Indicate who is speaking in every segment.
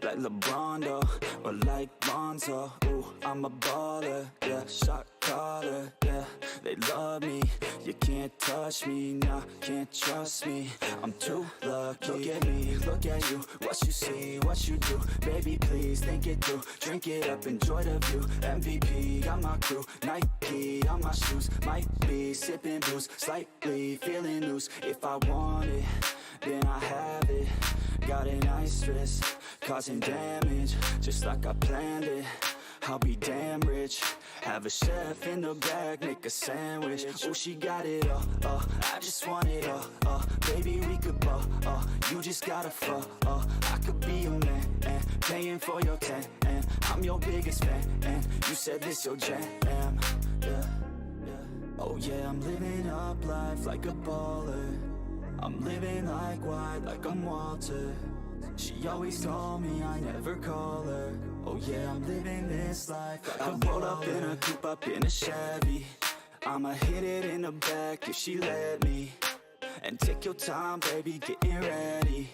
Speaker 1: like LeBron, though, or like Lonzo. Ooh, I'm a baller, yeah, shot caller, yeah. They love me, you can't touch me, nah, can't trust me. I'm too lucky. Look at me, look at you, what you see, what you do. Baby, please think it through. Drink it up, enjoy the view. MVP on my crew, Nike on my shoes. Might be sipping booze, slightly feeling loose. If I want it, then I have it. Got an ice wrist, causing damage, just like I planned it. I'll be damn rich. Have a chef in the back, make a sandwich. Oh, she got it all, I just want it all, baby, we could ball, you just gotta fall, I could be your man, and paying for your tan, and I'm your biggest fan, and you said this your jam, yeah. Oh yeah, I'm living up life like a baller. I'm living like white, like I'm Walter. She always told me I never call her. Oh yeah, I'm living this life like I roll up in a coupe, up in a Chevy. I'ma hit it in the back if she let me. And take your time, baby, getting ready.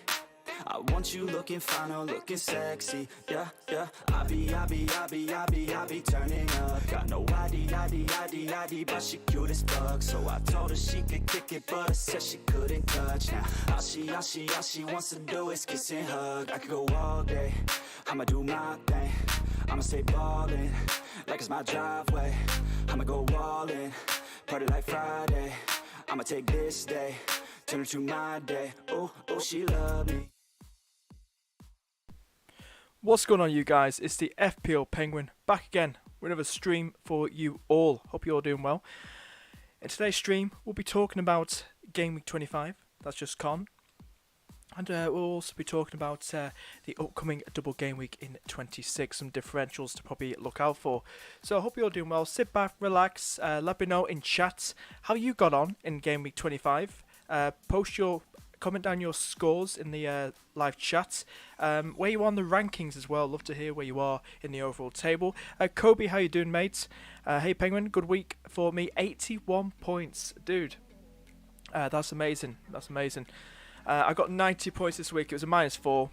Speaker 1: I want you looking fine or looking sexy. Yeah, I be turning up. Got no ID, but she cute as fuck. So I told her she could kick it, but I said she couldn't touch. Now all she wants to do is kiss and hug. I could go all day, I'ma do my thing. I'ma stay ballin', like it's my driveway. I'ma go all in, party like Friday. I'ma take this day, turn it to my day. Oh, she love me.
Speaker 2: What's going on, you guys? It's the FPL Penguin back again with another stream for you all. Hope you're all doing well. In today's stream, we'll be talking about Game Week 25. That's just gone. And we'll also be talking about the upcoming double game week in 26. Some differentials to probably look out for. So I hope you're all doing well. Sit back, relax. Let me know in chat how you got on in Game Week 25. Comment down your scores in the live chat. Where you are on the rankings as well. Love to hear where you are in the overall table. Kobe, how you doing, mate? Hey, Penguin, good week for me. 81 points. Dude, that's amazing. That's amazing. I got 90 points this week. It was a -4.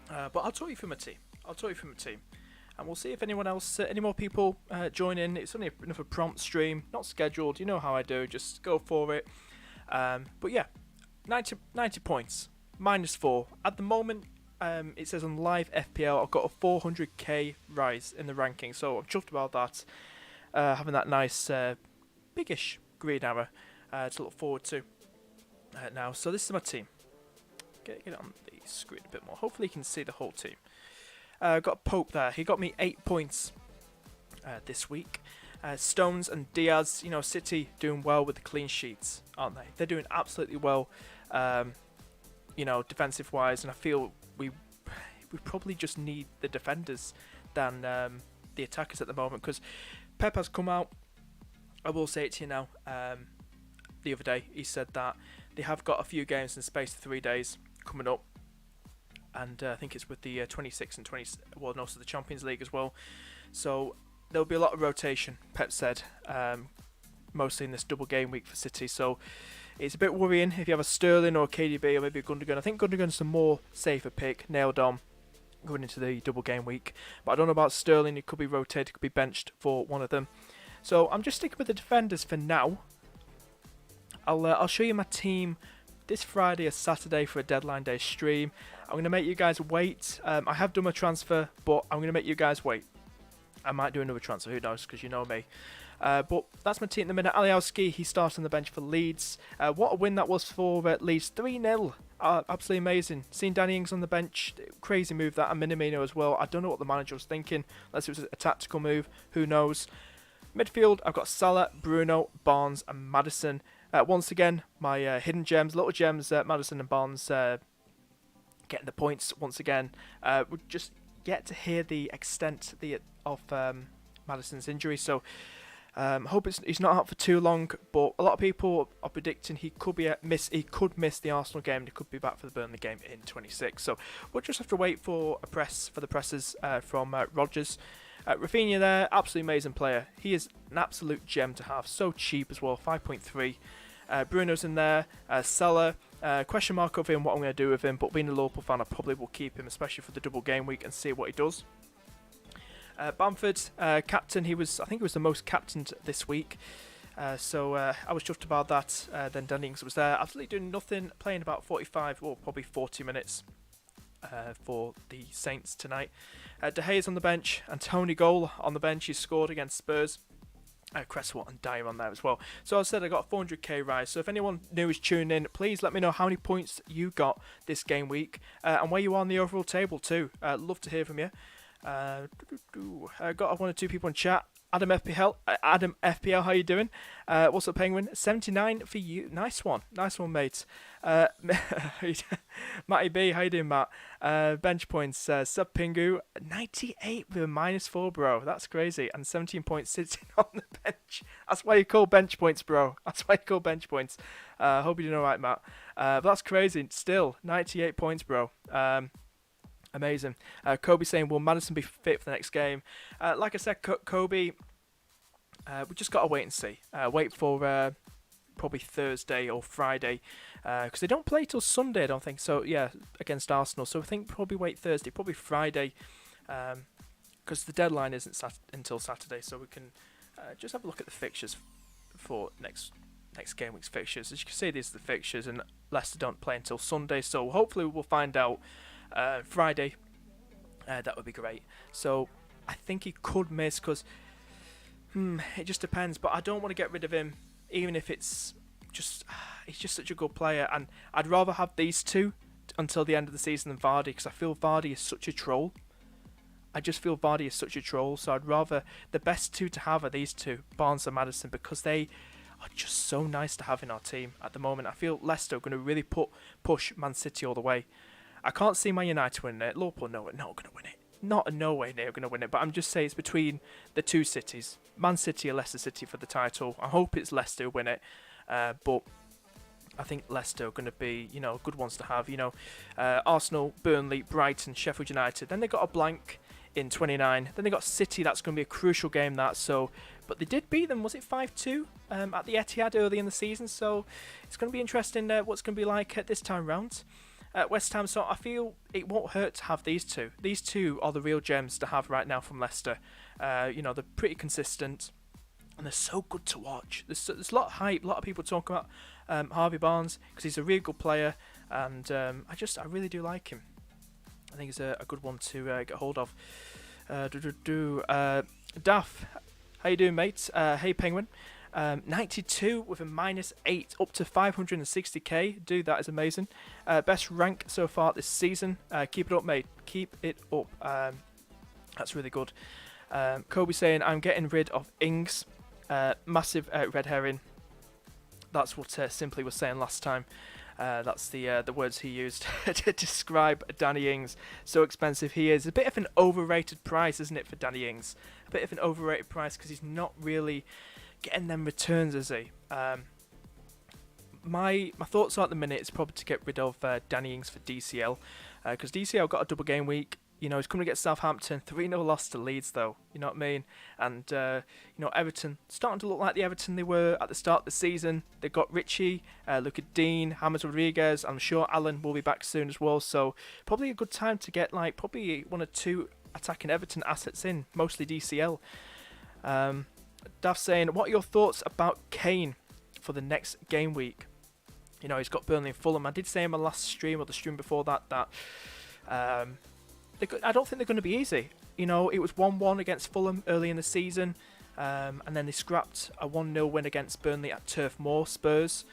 Speaker 2: But I'll talk you through my team. And we'll see if anyone else, any more people join in. It's only another prompt stream. Not scheduled. You know how I do. Just go for it. But yeah. 90 points, -4. At the moment, it says on live FPL, I've got a 400k rise in the ranking, so I'm chuffed about that. Having that nice, biggish green arrow to look forward to now. So this is my team. Get it on the screen a bit more. Hopefully you can see the whole team. I've got Pope there. He got me 8 points this week. Stones and Diaz, you know, City doing well with the clean sheets, aren't they? They're doing absolutely well, you know, defensive wise, and I feel we probably just need the defenders than the attackers at the moment, because Pep has come out. I will say it to you now. The other day he said that they have got a few games in the space of 3 days coming up, and I think it's with the 26 and 20, well, and also the Champions League as well. So there'll be a lot of rotation, Pep said, mostly in this double game week for City. So it's a bit worrying if you have a Sterling or a KDB or maybe a Gundogan. I think Gundogan's the more safer pick, nailed on, going into the double game week. But I don't know about Sterling. He could be rotated, could be benched for one of them. So I'm just sticking with the defenders for now. I'll show you my team this Friday or Saturday for a deadline day stream. I'm going to make you guys wait. I have done my transfer, but I'm going to make you guys wait. I might do another transfer, who knows, because you know me. But that's my team at the minute. Alioski, he starts on the bench for Leeds. What a win that was for Leeds. 3-0. Absolutely amazing. Seeing Danny Ings on the bench, crazy move that. And Minamino as well. I don't know what the manager was thinking, unless it was a tactical move. Who knows. Midfield, I've got Salah, Bruno, Barnes and Maddison. Once again, my hidden gems, little gems, Maddison and Barnes getting the points once again. We'll just yet to hear the extent of Maddison's injury, so hope he's not out for too long. But a lot of people are predicting he could miss the Arsenal game. And he could be back for the Burnley game in 26. So we'll just have to wait for the presses from Rodgers. Rafinha there, absolutely amazing player. He is an absolute gem to have. So cheap as well, 5.3. Bruno's in there. Salah, Question mark over him, what I'm going to do with him, but being a Liverpool fan, I probably will keep him, especially for the double game week, and see what he does. Bamford, captain, I think he was the most captained this week. So I was chuffed about that. Then Danny Ings was there, absolutely doing nothing, playing about 45 or probably 40 minutes for the Saints tonight. De Gea's on the bench, and Tony Goal on the bench. He scored against Spurs. Cresswell and Dyer on there as well. So I said I got a 400k rise. So if anyone new is tuning in, please let me know how many points you got this game week and where you are on the overall table too. Love to hear from you. Got one or two people in chat. Adam FPL, how you doing? What's up, Penguin? 79 for you. Nice one, mate. Matty B, how you doing, Matt? Bench points. Sub Pingu, 98 with a -4, bro. That's crazy. And 17 points sitting on the bench. That's why you call bench points, bro. That's why you call bench points. Hope you're doing alright, Matt. But that's crazy. Still, 98 points, bro. Amazing. Kobe saying, will Maddison be fit for the next game? Like I said, Kobe, we just got to wait and see. Wait for probably Thursday or Friday, because they don't play till Sunday, I don't think. So, yeah, against Arsenal. So I think probably wait Thursday, probably Friday, because the deadline isn't until Saturday. So we can just have a look at the fixtures for next game week's fixtures. As you can see, these are the fixtures, and Leicester don't play until Sunday. So hopefully we'll find out Friday. That would be great. So I think he could miss because it just depends. But I don't want to get rid of him, even if it's just he's just such a good player, and I'd rather have these two until the end of the season than Vardy, because I feel Vardy is such a troll. So I'd rather the best two to have are these two, Barnes and Maddison, because they are just so nice to have in our team at the moment. I feel Leicester are going to really push Man City all the way. I can't see Man United winning it. Liverpool, no, we're not going to win it. No way they're going to win it. But I'm just saying it's between the two cities, Man City or Leicester City, for the title. I hope it's Leicester who win it. But I think Leicester are going to be, good ones to have. Arsenal, Burnley, Brighton, Sheffield United. Then they got a blank in 29. Then they got City. That's going to be a crucial game. But they did beat them. Was it 5-2 at the Etihad early in the season? So it's going to be interesting what's going to be like at this time round. West Ham, so I feel it won't hurt to have these two. These two are the real gems to have right now from Leicester. They're pretty consistent, and they're so good to watch. There's a lot of hype, a lot of people talking about Harvey Barnes, because he's a really good player, and I really do like him. I think he's a good one to get hold of. Daff, how you doing, mate? Hey, Penguin. 92 with a -8 up to 560k. Dude, that is amazing. Best rank so far this season. Keep it up, mate. Keep it up. That's really good. Kobe saying, I'm getting rid of Ings. Massive red herring. That's what Simply was saying last time. That's the words he used to describe Danny Ings. So expensive he is. A bit of an overrated price, isn't it, for Danny Ings? A bit of an overrated price because he's not really getting them returns, is he? My thoughts are at the minute is probably to get rid of Danny Ings for DCL, because DCL got a double game week. He's coming against Southampton, 3-0 loss to Leeds though. You know what I mean? And Everton starting to look like the Everton they were at the start of the season. They got Richie, look at Dean, James Rodriguez. I'm sure Alan will be back soon as well. So probably a good time to get probably one or two attacking Everton assets in, mostly DCL. Daff saying, what are your thoughts about Kane for the next game week? He's got Burnley and Fulham. I did say in my last stream or the stream before that I don't think they're going to be easy. It was 1-1 against Fulham early in the season, and then they scrapped a 1-0 win against Burnley at Turf Moor, Spurs.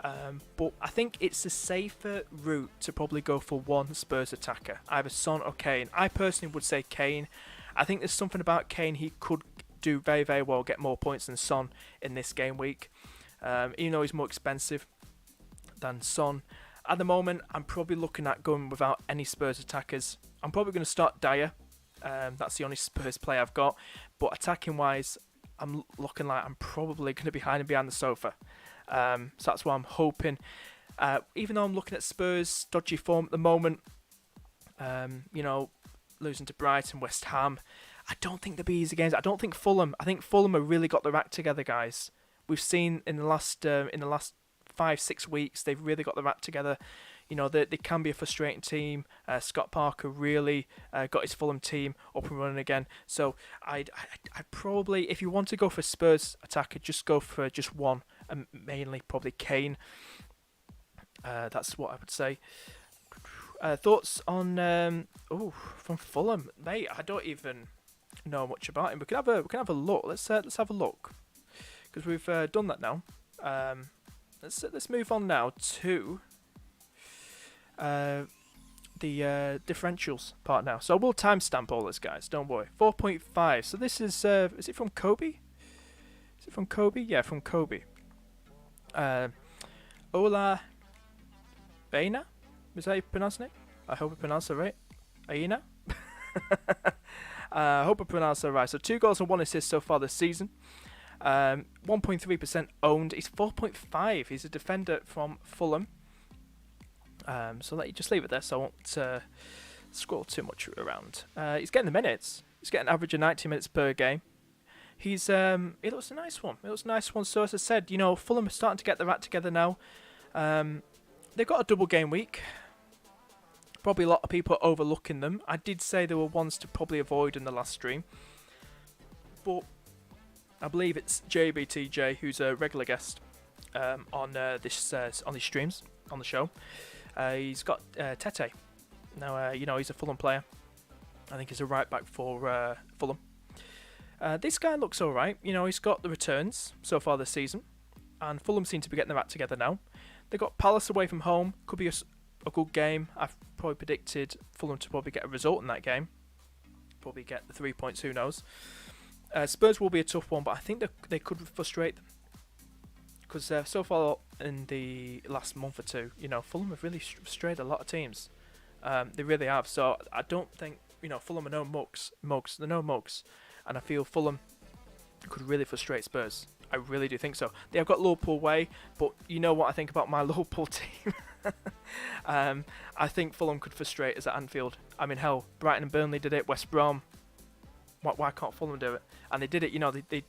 Speaker 2: But I think it's a safer route to probably go for one Spurs attacker, either Son or Kane. I personally would say Kane. I think there's something about Kane he could do very, very well, get more points than Son in this game week. Even though he's more expensive than Son. At the moment, I'm probably looking at going without any Spurs attackers. I'm probably going to start Dyer. That's the only Spurs play I've got. But attacking-wise, I'm looking like I'm probably going to be hiding behind the sofa. So that's what I'm hoping. Even though I'm looking at Spurs' dodgy form at the moment, losing to Brighton, West Ham, I don't think they'll be easy games. I think Fulham have really got their act together, guys. We've seen in the last 5-6 weeks. They've really got their act together. You know, they can be a frustrating team. Scott Parker really got his Fulham team up and running again. So I'd probably, if you want to go for Spurs attacker, just go for just one, and mainly probably Kane. That's what I would say. Thoughts on from Fulham, mate? I don't even know much about him. We can have a look. Let's have a look, because we've done that now. Let's move on now to the differentials part now. So we'll timestamp all this, guys. Don't worry. 4.5. So this is it from Kobe? Is it from Kobe? Yeah, from Kobe. Ola Beina? Is that how you pronounce it? I hope I pronounced it right. Aina? I hope I pronounced that right. So 2 goals and 1 assist so far this season. 1.3% owned. He's 4.5. He's a defender from Fulham. So let you just leave it there, so I won't scroll too much around. He's getting the minutes. He's getting an average of 90 minutes per game. He looks a nice one. It looks a nice one. So as I said, you know, Fulham are starting to get their act together now. They've got a double game week. Probably a lot of people are overlooking them. I did say there were ones to probably avoid in the last stream, but I believe it's JB2J who's a regular guest on these streams on the show. He's got Tete. Now, you know, he's a Fulham player. I think he's a right back for Fulham. This guy looks alright. You know, he's got the returns so far this season, and Fulham seem to be getting their act together now. They got Palace away from home. Could be a good game. I've probably predicted Fulham to probably get a result in that game. Probably get the 3 points, who knows. Spurs will be a tough one, but I think they could frustrate them. Because so far in the last month or two, you know, Fulham have really frustrated a lot of teams. They really have. So I don't think, you know, Fulham are no mugs. They're no mugs. And I feel Fulham could really frustrate Spurs. I really do think so. They have got Liverpool away, but you know what I think about my Liverpool team. I think Fulham could frustrate us at Anfield. I mean, hell, Brighton and Burnley did it. West Brom. Why can't Fulham do it? And they did it. You know, they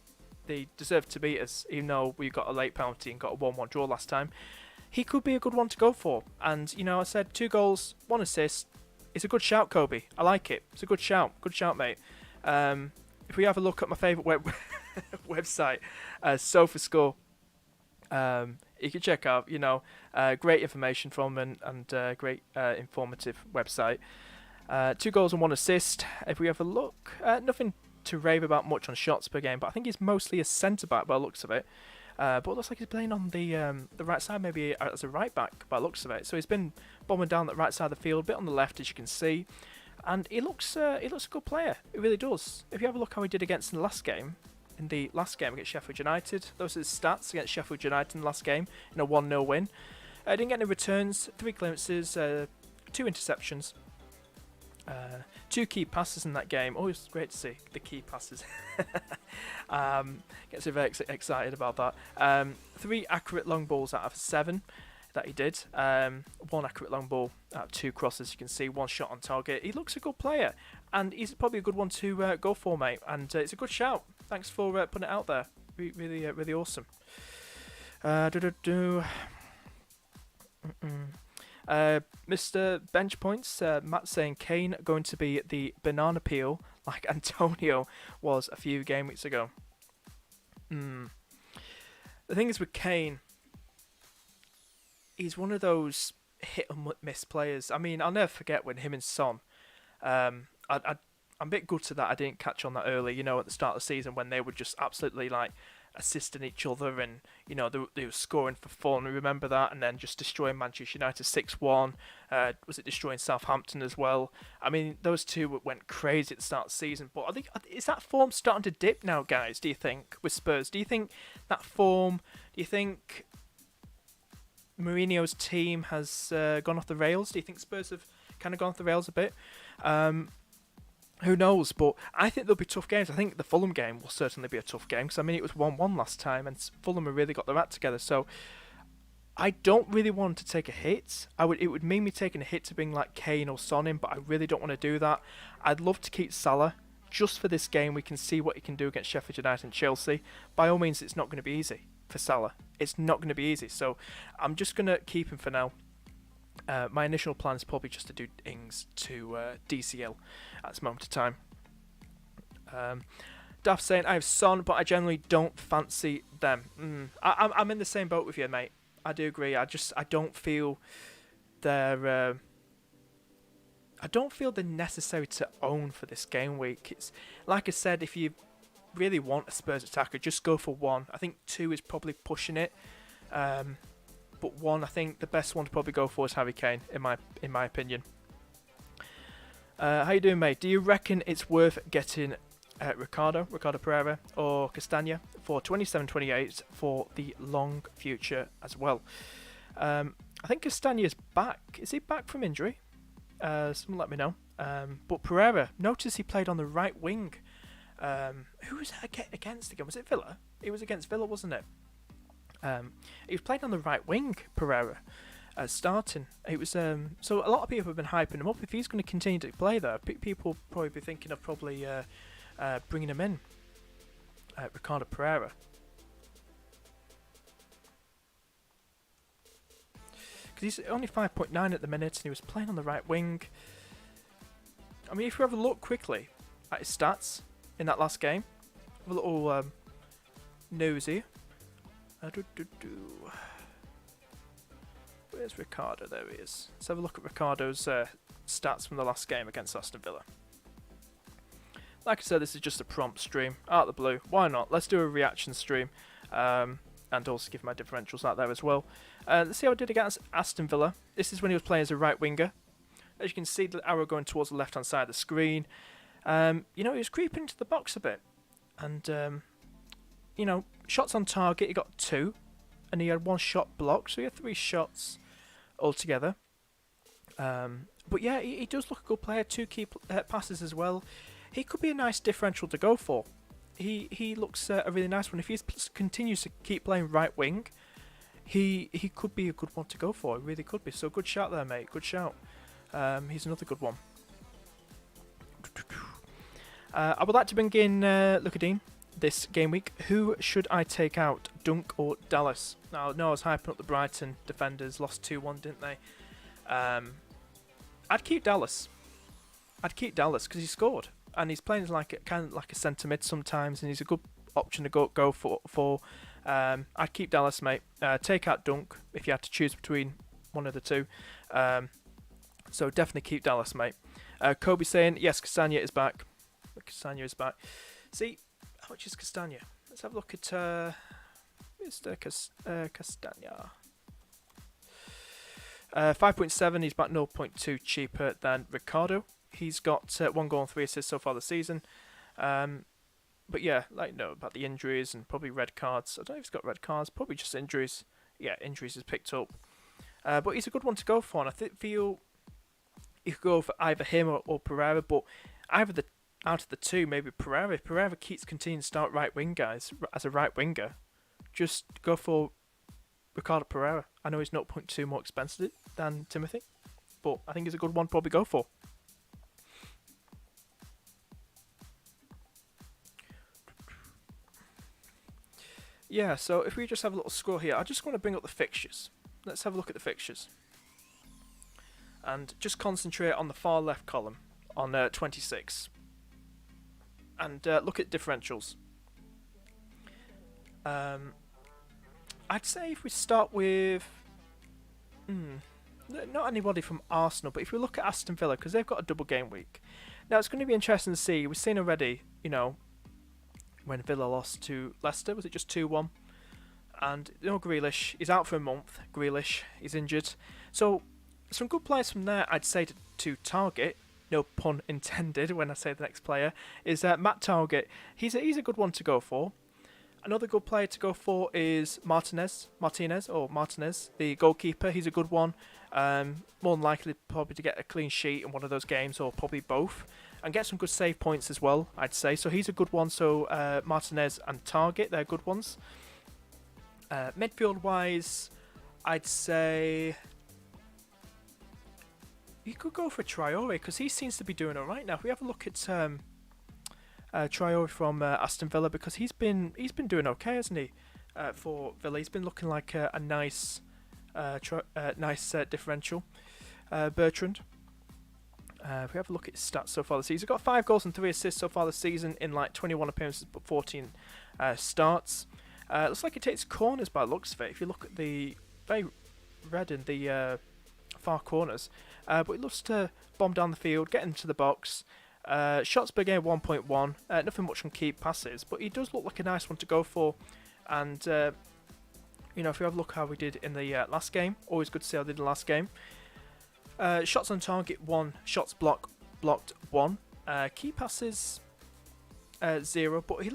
Speaker 2: deserve to beat us, even though we got a late penalty and got a 1-1 draw last time. He could be a good one to go for. And, you know, I said 2 goals, 1 assist. It's a good shout, Kobe. I like it. It's a good shout. Good shout, mate. If we have a look at my favourite website, SofaScore, you can check out, you know, great information from and great informative website. 2 goals and 1 assist. If we have a look, nothing to rave about much on shots per game, but I think he's mostly a centre-back by the looks of it. But it looks like he's playing on the right side, maybe as a right-back by the looks of it. So he's been bombing down the right side of the field, a bit on the left, as you can see. And he looks a good player. It really does. If you have a look how he did against in the last game against Sheffield United, those are his stats against Sheffield United in the last game in a 1-0 win. Didn't get any returns, 3 clearances, 2 interceptions, 2 key passes in that game. Always great to see the key passes. Gets me very excited about that. 3 accurate long balls out of 7 that he did. 1 accurate long ball out of 2 crosses. You can see 1 shot on target. He looks a good player, and he's probably a good one to go for, mate. And it's a good shout. Thanks for putting it out there. Really awesome. Mr. Bench Points, Matt saying Kane going to be the banana peel like Antonio was a few game weeks ago. The thing is with Kane, he's one of those hit and miss players. I mean, I'll never forget when him and Son, I'm a bit gutted that I didn't catch on that early, you know, at the start of the season when they were just absolutely like assisting each other, and you know they were scoring for fun. Remember that, and then just destroying Manchester United 6-1. Was it destroying Southampton as well? I mean, those two went crazy at the start of the season. But I think, is that form starting to dip now, guys? Do you think with Spurs? Do you think that form? Do you think Mourinho's team has gone off the rails? Do you think Spurs have kind of gone off the rails a bit? Who knows? But I think there'll be tough games. I think the Fulham game will certainly be a tough game, because I mean it was 1-1 last time, and Fulham have really got their act together. So I don't really want to take a hit. It would mean me taking a hit to bring like Kane or Son in, but I really don't want to do that. I'd love to keep Salah just for this game. We can see what he can do against Sheffield United and Chelsea. By all means, it's not going to be easy for Salah. it's not going to be easy. So I'm just going to keep him for now. My initial plan is probably just to do Ings to DCL at this moment of time. Daft saying, I have Son, but I generally don't fancy them. I'm in the same boat with you, mate. I do agree. I don't feel they're necessary to own for this game week. It's like I said, if you really want a Spurs attacker, just go for one. I think 2 is probably pushing it. But 1, I think the best one to probably go for is Harry Kane, in my opinion. How you doing, mate? Do you reckon it's worth getting Ricardo Pereira or Castagna for 27-28 for the long future as well? I think Castagna is back. Is he back from injury? Someone let me know. But Pereira, notice he played on the right wing. Who was that against again? Was it Villa? It was against Villa, wasn't it? He was playing on the right wing, Pereira, starting. It was so a lot of people have been hyping him up. If he's going to continue to play there, people will probably be thinking of bringing him in, Ricardo Pereira. Because he's only 5.9 at the minute, and he was playing on the right wing. I mean, if you have a look quickly at his stats in that last game, have a little nosy. Where's Ricardo? There he is. Let's have a look at Ricardo's stats from the last game against Aston Villa. Like I said, this is just a prompt stream, out of the blue. Why not? Let's do a reaction stream, and also give my differentials out there as well. Let's see how I did against Aston Villa. This is when he was playing as a right winger. As you can see, the arrow going towards the left-hand side of the screen. He was creeping into the box a bit, and shots on target, he got 2, and he had 1 shot blocked, so he had 3 shots altogether. But yeah, he does look a good player. 2 key passes as well. He could be a nice differential to go for. He looks a really nice one. If he continues to keep playing right wing, he could be a good one to go for. He really could be. So good shout there, mate. Good shout. He's another good one. I would like to bring in Lucadine this game week. Who should I take out, Dunk or Dallas? Now, no, I was hyping up the Brighton defenders. Lost 2-1, didn't they? I'd keep Dallas. Because he scored, and he's playing kind of like a centre mid sometimes, and he's a good option to go for. I'd keep Dallas, mate. Take out Dunk if you had to choose between one of the two. So definitely keep Dallas, mate. Kobe saying yes, Castagna is back. See, how much is Castagna? Let's have a look at Mr. Castagna. 5.7. He's about 0.2 cheaper than Ricardo. He's got 1 goal and 3 assists so far this season. But yeah, about the injuries and probably red cards. I don't know if he's got red cards. Probably just injuries. Yeah, injuries is picked up. But he's a good one to go for, and I feel you could go for either him or Pereira, but out of the two, maybe Pereira. If Pereira keeps continuing to start right wing, guys, as a right winger, just go for Ricardo Pereira. I know he's 0.2 more expensive than Timothy, but I think he's a good one to probably go for. Yeah, so if we just have a little score here, I just want to bring up the fixtures. Let's have a look at the fixtures. And just concentrate on the far left column on 26. And look at differentials. I'd say if we start with... not anybody from Arsenal, but if we look at Aston Villa, because they've got a double game week. Now, it's going to be interesting to see. We've seen already, when Villa lost to Leicester, was it just 2-1? And, Grealish, he's out for a month. Grealish, he's injured. So, some good players from there, I'd say to target, no pun intended when I say the next player, is Matt Target. He's a good one to go for. Another good player to go for is Martinez, the goalkeeper. He's a good one. More than likely probably to get a clean sheet in one of those games, or probably both. And get some good save points as well, I'd say. So he's a good one. So Martinez and Target, they're good ones. Midfield-wise, I'd say... you could go for Traore, because he seems to be doing alright now. If we have a look at Traore from Aston Villa, because he's been doing okay, hasn't he? for Villa. He's been looking like a nice, differential. Bertrand. If we have a look at his stats so far this season, he's got 5 goals and 3 assists so far this season in like 21 appearances but 14 starts. Looks like he takes corners by the looks of it. If you look at the very red in the far corners, but he loves to bomb down the field, get into the box. Shots per game 1.1, nothing much on key passes, but he does look like a nice one to go for. And you know, if you have a look how we did in the last game, always good to see how they did in the last game. Shots on target 1, shots blocked 1, key passes 0, but he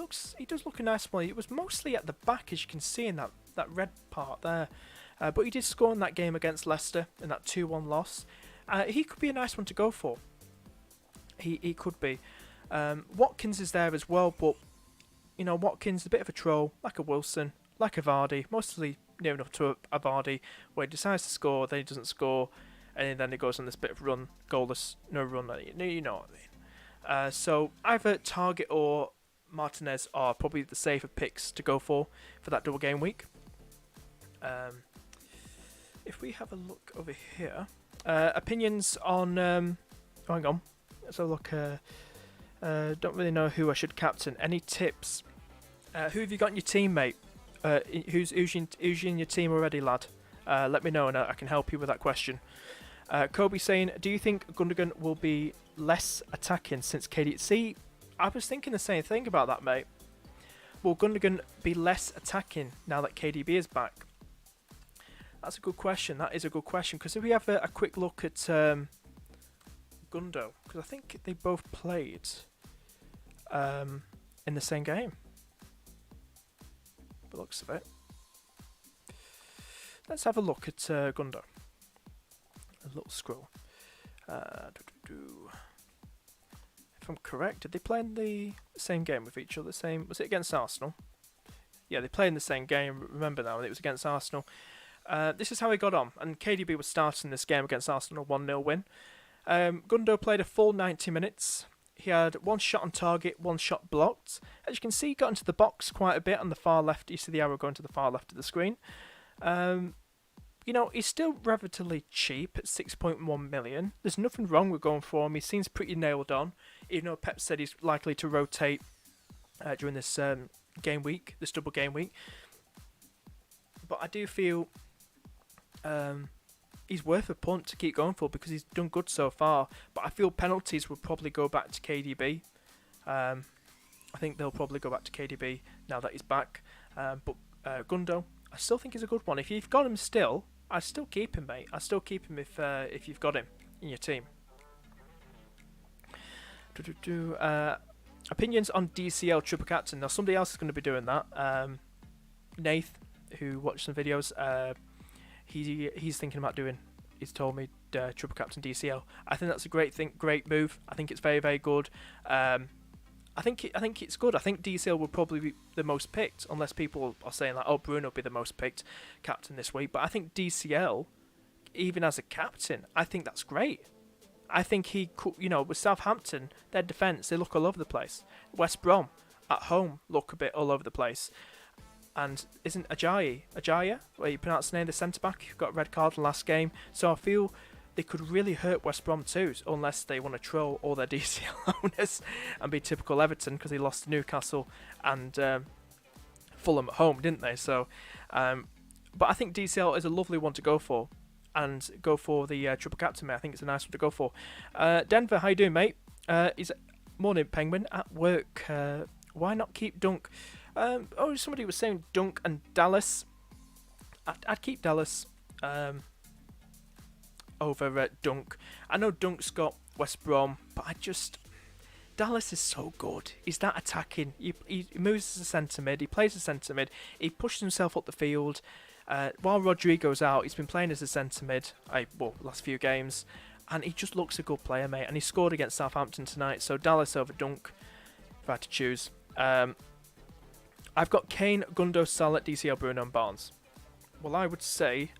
Speaker 2: does look a nice one. It was mostly at the back, as you can see in that red part there. But he did score in that game against Leicester in that 2-1 loss. He could be a nice one to go for. He could be. Watkins is there as well, but you know, Watkins is a bit of a troll, like a Wilson, like a Vardy, mostly near enough to a Vardy, where he decides to score, then he doesn't score, and then he goes on this bit of run, goalless, no run. You know what I mean. So either Target or Martinez are probably the safer picks to go for that double game week. If we have a look over here, opinions on. Hang on, let's have a look. Don't really know who I should captain. Any tips? Who have you got in your team, mate? Who's in your team already, lad? Let me know and I can help you with that question. Kobe saying, do you think Gundogan will be less attacking since KD? See, I was thinking the same thing about that, mate. Will Gundogan be less attacking now that KDB is back? That's a good question. That is a good question. Because if we have a quick look at Gundo, because I think they both played in the same game. By the looks of it. Let's have a look at Gundo. A little scroll. If I'm correct, did they play in the same game with each other? Was it against Arsenal? Yeah, they played in the same game. Remember now, it was against Arsenal. This is how he got on, and KDB was starting this game against Arsenal, 1-0 win. Gundo played a full 90 minutes. He had 1 shot on target, 1 shot blocked. As you can see, he got into the box quite a bit on the far left. You see the arrow going to the far left of the screen. You know, he's still relatively cheap at 6.1 million. There's nothing wrong with going for him. He seems pretty nailed on, even though Pep said he's likely to rotate during this game week, this double game week. But I do feel he's worth a punt to keep going for because he's done good so far. But I feel penalties will probably go back to KDB. I think they'll probably go back to KDB now that he's back. But Gundo, I still think he's a good one. If you've got him still, I'd still keep him, mate. I'd still keep him if you've got him in your team. Opinions on DCL triple captain. Now somebody else is going to be doing that. Nath, who watched some videos, he's thinking about doing. He's told me triple captain DCL. I think that's a great move. I think it's very, very good. I think it's good. I think DCL will probably be the most picked, unless people are saying like, oh, Bruno will be the most picked captain this week. But I think DCL, even as a captain, I think that's great. I think he could, you know, with Southampton, their defence, they look all over the place. West Brom, at home, look a bit all over the place. And isn't Ajaya, where you pronounce the name, the centre-back, got a red card in the last game. So I feel they could really hurt West Brom too, unless they want to troll all their DCL owners and be typical Everton, because they lost to Newcastle and Fulham at home, didn't they? So, but I think DCL is a lovely one to go for, and go for the triple captain, mate. I think it's a nice one to go for. Denver, how you doing, mate? Morning, Penguin, at work. Why not keep Dunk? Somebody was saying Dunk and Dallas. I'd keep Dallas. Over Dunk. I know Dunk's got West Brom, but Dallas is so good. He's that attacking. He moves as a centre mid. He plays as centre mid. He pushes himself up the field. While Rodrigo's out, he's been playing as a centre mid. Last few games, and he just looks a good player, mate. And he scored against Southampton tonight. So Dallas over Dunk, if I had to choose. I've got Kane, Gundo, Salah, DCL, Bruno, and Barnes. Well, I would say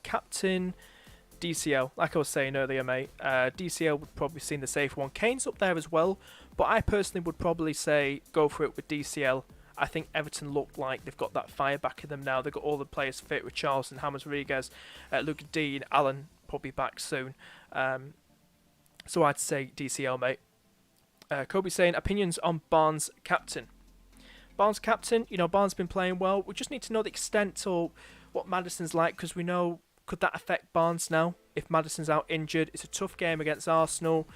Speaker 2: captain DCL, like I was saying earlier, mate. DCL would probably seem the safe one. Kane's up there as well, but I personally would probably say go for it with DCL I think Everton look like they've got that fire back in them now. They've got all the players fit with Charleston, James Rodriguez, Luca Dean, Allen probably back soon. So I'd say DCL, mate. Kobe saying, opinions on Barnes captain. Barnes captain, Barnes been playing well. We just need to know the extent or what Maddison's like, because we know, could that affect Barnes now if Maddison's out injured? It's a tough game against Arsenal.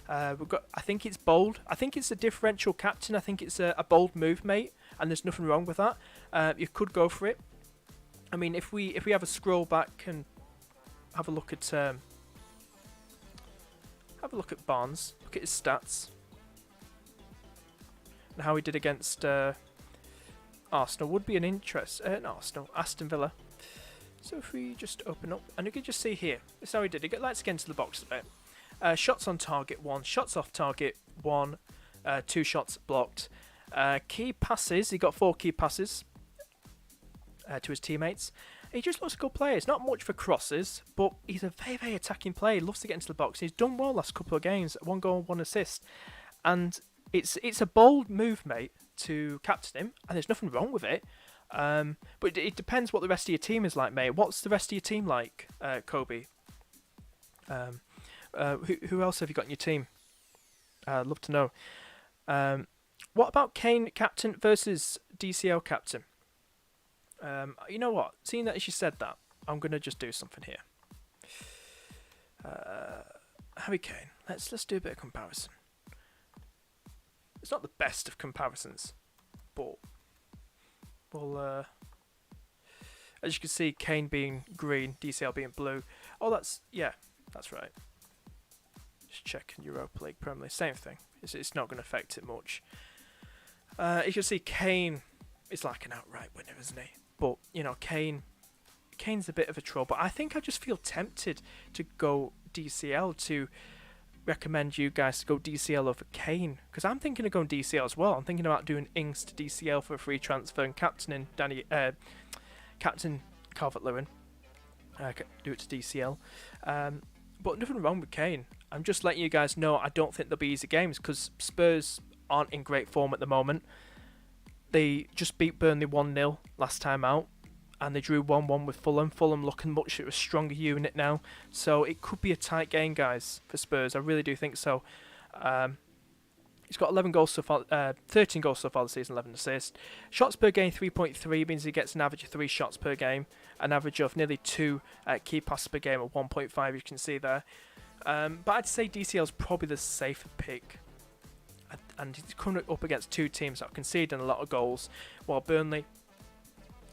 Speaker 2: I think it's bold. I think it's a differential captain. I think it's a bold move, mate, and there's nothing wrong with that. You could go for it. I mean, if we have a scroll back and have a look at Barnes, look at his stats and how he did against Arsenal would be an interest. Aston Villa. So if we just open up, and you can just see here, this is how he did. Let's get into the box a bit. Shots on target 1, shots off target 1, 2 shots blocked. Key passes, he got 4 key passes to his teammates. He just looks a good player. It's not much for crosses, but he's a very, very attacking player. He loves to get into the box. He's done well last couple of games, 1 goal, 1 assist. And it's a bold move, mate, to captain him, and there's nothing wrong with it. But it depends what the rest of your team is like, mate. What's the rest of your team like, Kobe? Who else have you got in your team? I'd love to know. What about Kane captain versus DCL captain? You know what? Seeing that as you said that, I'm going to just do something here. Harry Kane. Let's do a bit of comparison. It's not the best of comparisons, but well, as you can see, Kane being green, DCL being blue. Oh, that's right. Just checking Europa League, Premier League, same thing. It's not going to affect it much. You can see Kane is like an outright winner, isn't he? But Kane's a bit of a troll. But I think I just feel tempted to go DCL, to recommend you guys to go DCL over Kane, because I'm thinking of going DCL as well. I'm thinking about doing Ings to DCL for a free transfer and captain Calvert-Lewin. Do it to DCL. But nothing wrong with Kane. I'm just letting you guys know I don't think they'll be easy games, because Spurs aren't in great form at the moment. They just beat Burnley 1-0 last time out, and they drew 1-1 with Fulham. Fulham looking much of a stronger unit now, so it could be a tight game, guys, for Spurs. I really do think so. He's got 11 goals so far, 13 goals so far this season, 11 assists. Shots per game 3.3 means he gets an average of 3 shots per game, an average of nearly 2 key passes per game at 1.5. You can see there. But I'd say DCL's probably the safer pick. And he's coming up against 2 teams that have conceded a lot of goals, while Burnley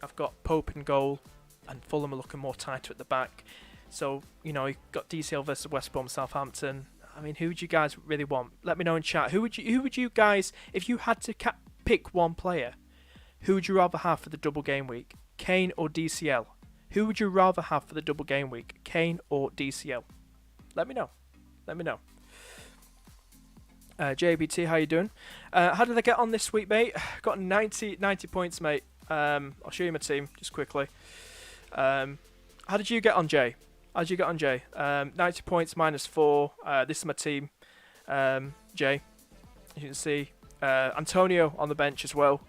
Speaker 2: have got Pope in goal, and Fulham are looking more tighter at the back. So, you've got DCL versus West Brom, Southampton. I mean, who would you guys really want? Let me know in chat. Who would you guys, if you had to pick one player, who would you rather have for the double game week? Kane or DCL? Who would you rather have for the double game week? Kane or DCL? Let me know. JBT, how you doing? How did I get on this week, mate? Got 90 points, mate. I'll show you my team just quickly. How did you get on, Jay? 90 points minus 4. This is my team. Jay, you can see Antonio on the bench as well.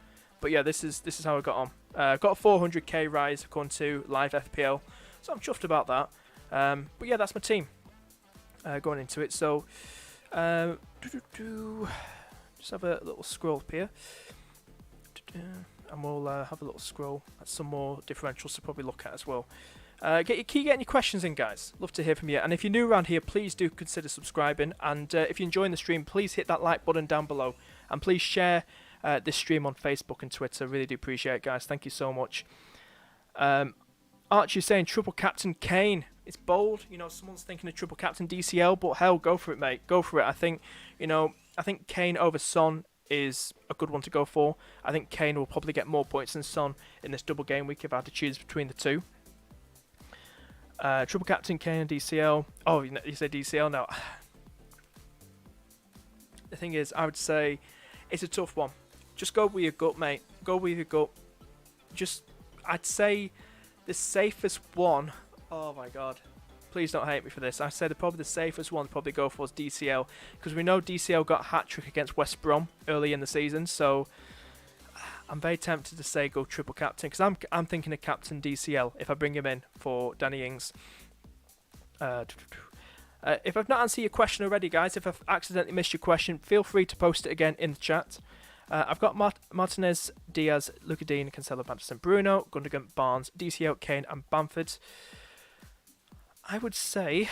Speaker 2: But yeah, this is how I got on. Got a 400k rise according to Live FPL, so I'm chuffed about that. But yeah, that's my team going into it. So just have a little scroll up here, and we'll have a little scroll at some more differentials to probably look at as well. Keep getting your questions in, guys. Love to hear from you. And if you're new around here, please do consider subscribing. And if you're enjoying the stream, please hit that like button down below. And please share this stream on Facebook and Twitter. Really do appreciate it, guys. Thank you so much. Archie saying triple captain Kane. It's bold. Someone's thinking of triple captain DCL, but hell, go for it, mate. Go for it. I think Kane over Son is a good one to go for. I think Kane will probably get more points than Son in this double game week if I had to choose between the two. Triple captain Kane and DCL. Oh, you say DCL now. The thing is, I would say it's a tough one. Just go with your gut, mate. Go with your gut. I'd say the safest one. Oh my God. Please don't hate me for this. I said probably the safest one to probably go for is DCL, because we know DCL got a hat-trick against West Brom early in the season, so I'm very tempted to say go triple captain because I'm thinking of captain DCL if I bring him in for Danny Ings. If I've not answered your question already, guys, if I've accidentally missed your question, feel free to post it again in the chat. I've got Martinez, Diaz, Luka Dean, Cancelo, Patterson, Bruno, Gundogan, Barnes, DCL, Kane, and Bamford. I would say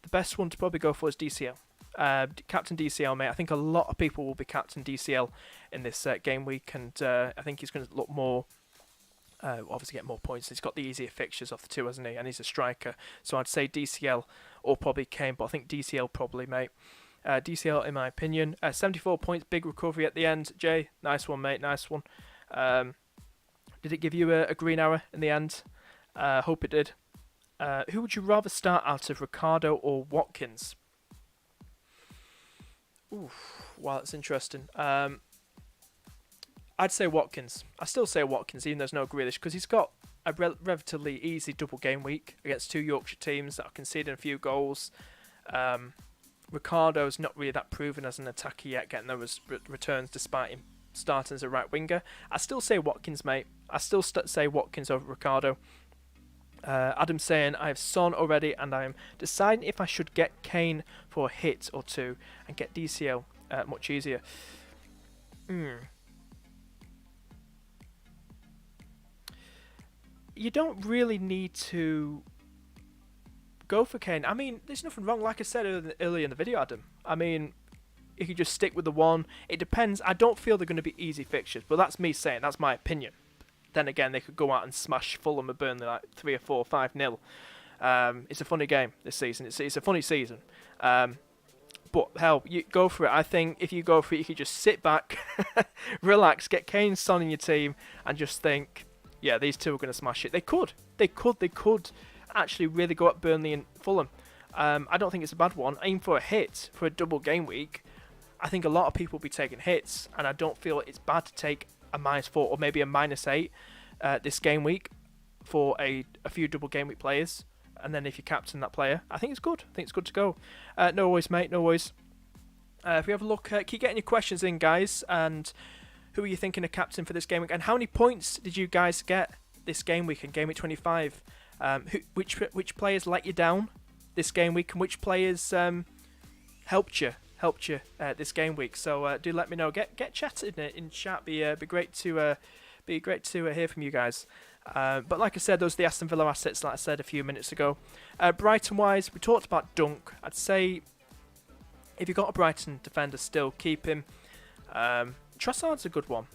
Speaker 2: the best one to probably go for is DCL. Captain DCL, mate. I think a lot of people will be Captain DCL in this game week, and I think he's going to look more. Obviously, get more points. He's got the easier fixtures of the two, hasn't he? And he's a striker, so I'd say DCL or probably Kane, but I think DCL probably, mate. DCL, in my opinion, 74 points, big recovery at the end. Jay, nice one, mate, nice one. Did it give you a green arrow in the end? Hope it did. Who would you rather start out of, Ricardo or Watkins? Oof, wow, that's interesting. I'd say Watkins. I still say Watkins, even though there's no Grealish, because he's got a relatively easy double game week against two Yorkshire teams that are conceding a few goals. Ricardo's not really that proven as an attacker yet, getting those returns despite him starting as a right winger. I still say Watkins, mate. I still say Watkins over Ricardo. Adam's saying, I have Son already and I'm deciding if I should get Kane for a hit or two and get DCL much easier. You don't really need to go for Kane. I mean, there's nothing wrong, like I said earlier in the video, Adam. I mean, you could just stick with the one. It depends. I don't feel they're going to be easy fixtures, but that's me saying. That's my opinion. Then again, they could go out and smash Fulham and Burnley like 3 or 4 or 5-0. It's a funny game this season. It's a funny season. But hell, you go for it. I think if you go for it, you could just sit back, relax, get Kane, Son in your team, and just think, yeah, these two are going to smash it. They could actually really go at Burnley and Fulham. I don't think it's a bad one. Aim for a hit for a double game week. I think a lot of people will be taking hits, and I don't feel it's bad to take a -4 or maybe a -8 this game week for a few double game week players. And then if you captain that player, I think it's good. I think it's good to go. No worries, mate. No worries. If we have a look, keep getting your questions in, guys. And who are you thinking of captain for this game week? And how many points did you guys get this game week in Game Week 25? Which players let you down this game week, and which players helped you this game week? So do let me know. Get chatted in chat. Be great to hear from you guys. But like I said, those are the Aston Villa assets, like I said a few minutes ago. Brighton-wise, we talked about Dunk. I'd say if you've got a Brighton defender still, keep him. Trossard's a good one.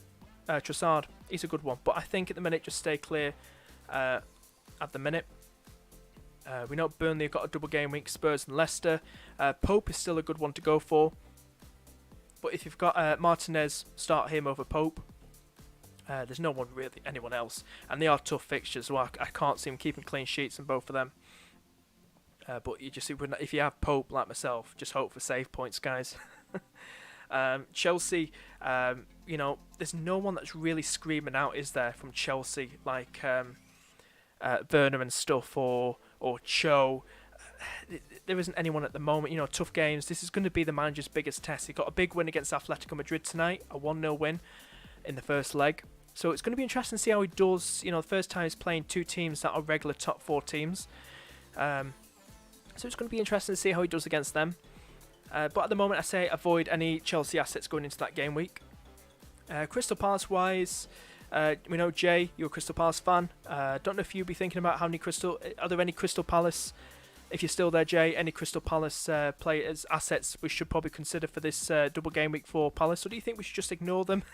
Speaker 2: Trossard, he's a good one. But I think at the minute, just stay clear at the minute. We know Burnley have got a double game week, Spurs and Leicester. Pope is still a good one to go for. But if you've got Martinez, start him over Pope. There's no one really, anyone else. And they are tough fixtures, so I can't see him keeping clean sheets in both of them. But you just if you have Pope like myself, just hope for save points, guys. Chelsea, there's no one that's really screaming out, is there, from Chelsea, like Werner and stuff, or Cho. There isn't anyone at the moment. Tough games. This is going to be the manager's biggest test. He got a big win against Atletico Madrid tonight, a 1-0 win in the first leg. So it's going to be interesting to see how he does. The first time he's playing two teams that are regular top 4 teams. So it's going to be interesting to see how he does against them. But at the moment, I say avoid any Chelsea assets going into that game week. Crystal Palace-wise, we know, Jay, you're a Crystal Palace fan. Don't know if you'll be thinking about are there any Crystal Palace, if you're still there, Jay, any Crystal Palace players, assets we should probably consider for this double game week for Palace? Or do you think we should just ignore them?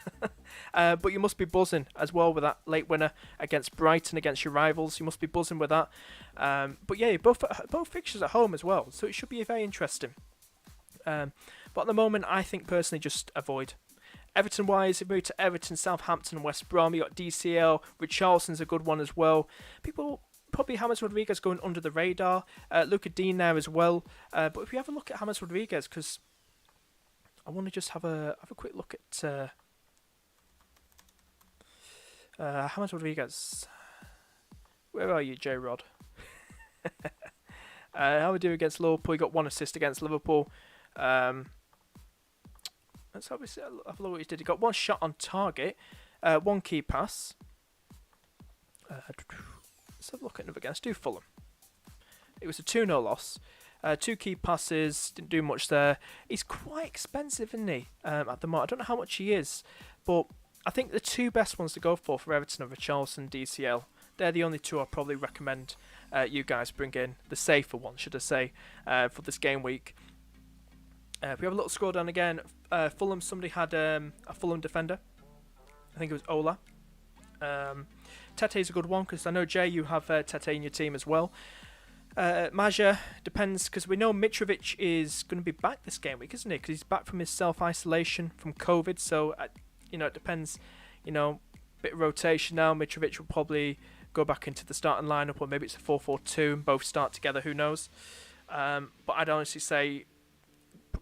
Speaker 2: But you must be buzzing as well with that late winner against Brighton, against your rivals. You must be buzzing with that. But yeah, both fixtures at home as well, so it should be very interesting. But at the moment, I think personally just avoid. Everton-wise, we move to Everton, Southampton, West Brom. You got DCL. Richarlison's a good one as well. People probably James Rodriguez going under the radar. Luka Dean there as well. But if we have a look at James Rodriguez, because I want to just have a quick look at James Rodriguez. Where are you, J Rod? How we do against Liverpool? He got 1 assist against Liverpool. Let's have a look what he did. He got 1 shot on target. 1 key pass. Let's have a look at another game. Let's do Fulham. It was a 2-0 loss. 2 key passes, didn't do much there. He's quite expensive, isn't he, at the moment? I don't know how much he is, but I think the 2 best ones to go for Everton are Richarlison, DCL. They're the only 2 I'll probably recommend you guys bring in. The safer one, should I say, for this game week. If we have a little scroll down again, Fulham, somebody had a Fulham defender. I think it was Ola. Tete's a good one, because I know, Jay, you have Tete in your team as well. Maja depends, because we know Mitrovic is going to be back this game week, isn't he? Because he's back from his self-isolation from COVID, so it depends. Bit of rotation now. Mitrovic will probably go back into the starting lineup, or maybe it's a 4-4-2 and both start together. Who knows? But I'd honestly say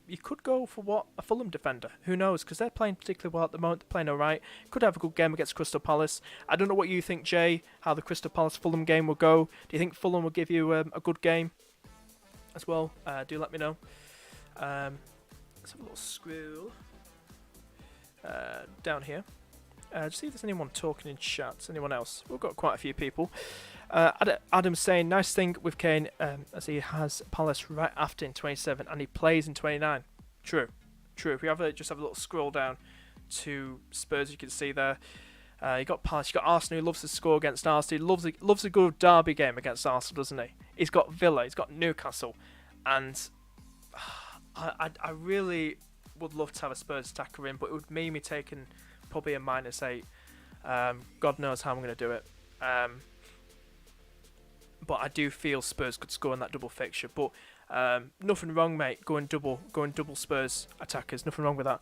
Speaker 2: you could go for a Fulham defender. Who knows? Because they're playing particularly well at the moment. They're playing all right. Could have a good game against Crystal Palace. I don't know what you think, Jay, how the Crystal Palace Fulham game will go. Do you think Fulham will give you a good game as well? Do let me know. Let's have a little scroll down here. Just see if there's anyone talking in chat. Anyone else? We've got quite a few people. Adam's saying, nice thing with Kane, as he has Palace right after in 27 and he plays in 29. True. If we just have a little scroll down to Spurs, you can see there. You got Palace, you got Arsenal, who loves to score against Arsenal. He loves a good derby game against Arsenal, doesn't he? He's got Villa, he's got Newcastle, and I really would love to have a Spurs attacker in, but it would mean me taking probably a -8. God knows how I'm going to do it. But I do feel Spurs could score in that double fixture. But nothing wrong, mate. Going double Spurs attackers. Nothing wrong with that.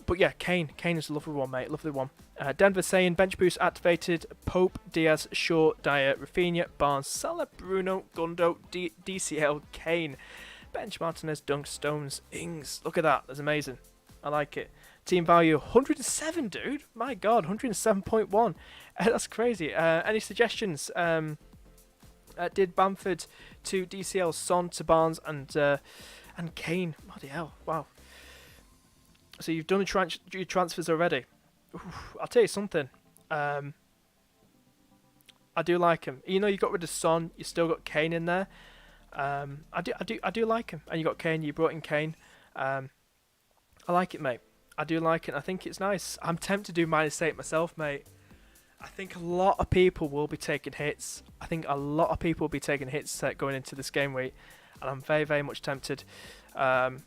Speaker 2: But yeah, Kane is a lovely one, mate. Lovely one. Denver saying bench boost activated. Pope, Diaz, Shaw, Dyer, Rafinha, Barnes, Salah, Bruno, Gundo, DCL, Kane, bench Martinez, Dunk, Stones, Ings. Look at that. That's amazing. I like it. Team value 107, dude. My God, 107.1. That's crazy. Any suggestions? Did Bamford to DCL, Son to Barnes, and Kane. Bloody hell! Wow. So you've done your transfers already. Oof, I'll tell you something. I do like him. You got rid of Son. You still got Kane in there. I do like him. And you got Kane. You brought in Kane. I like it, mate. I do like it. I think it's nice. I'm tempted to do -8 myself, mate. I think a lot of people will be taking hits. Going into this game week, and I'm very, very much tempted. I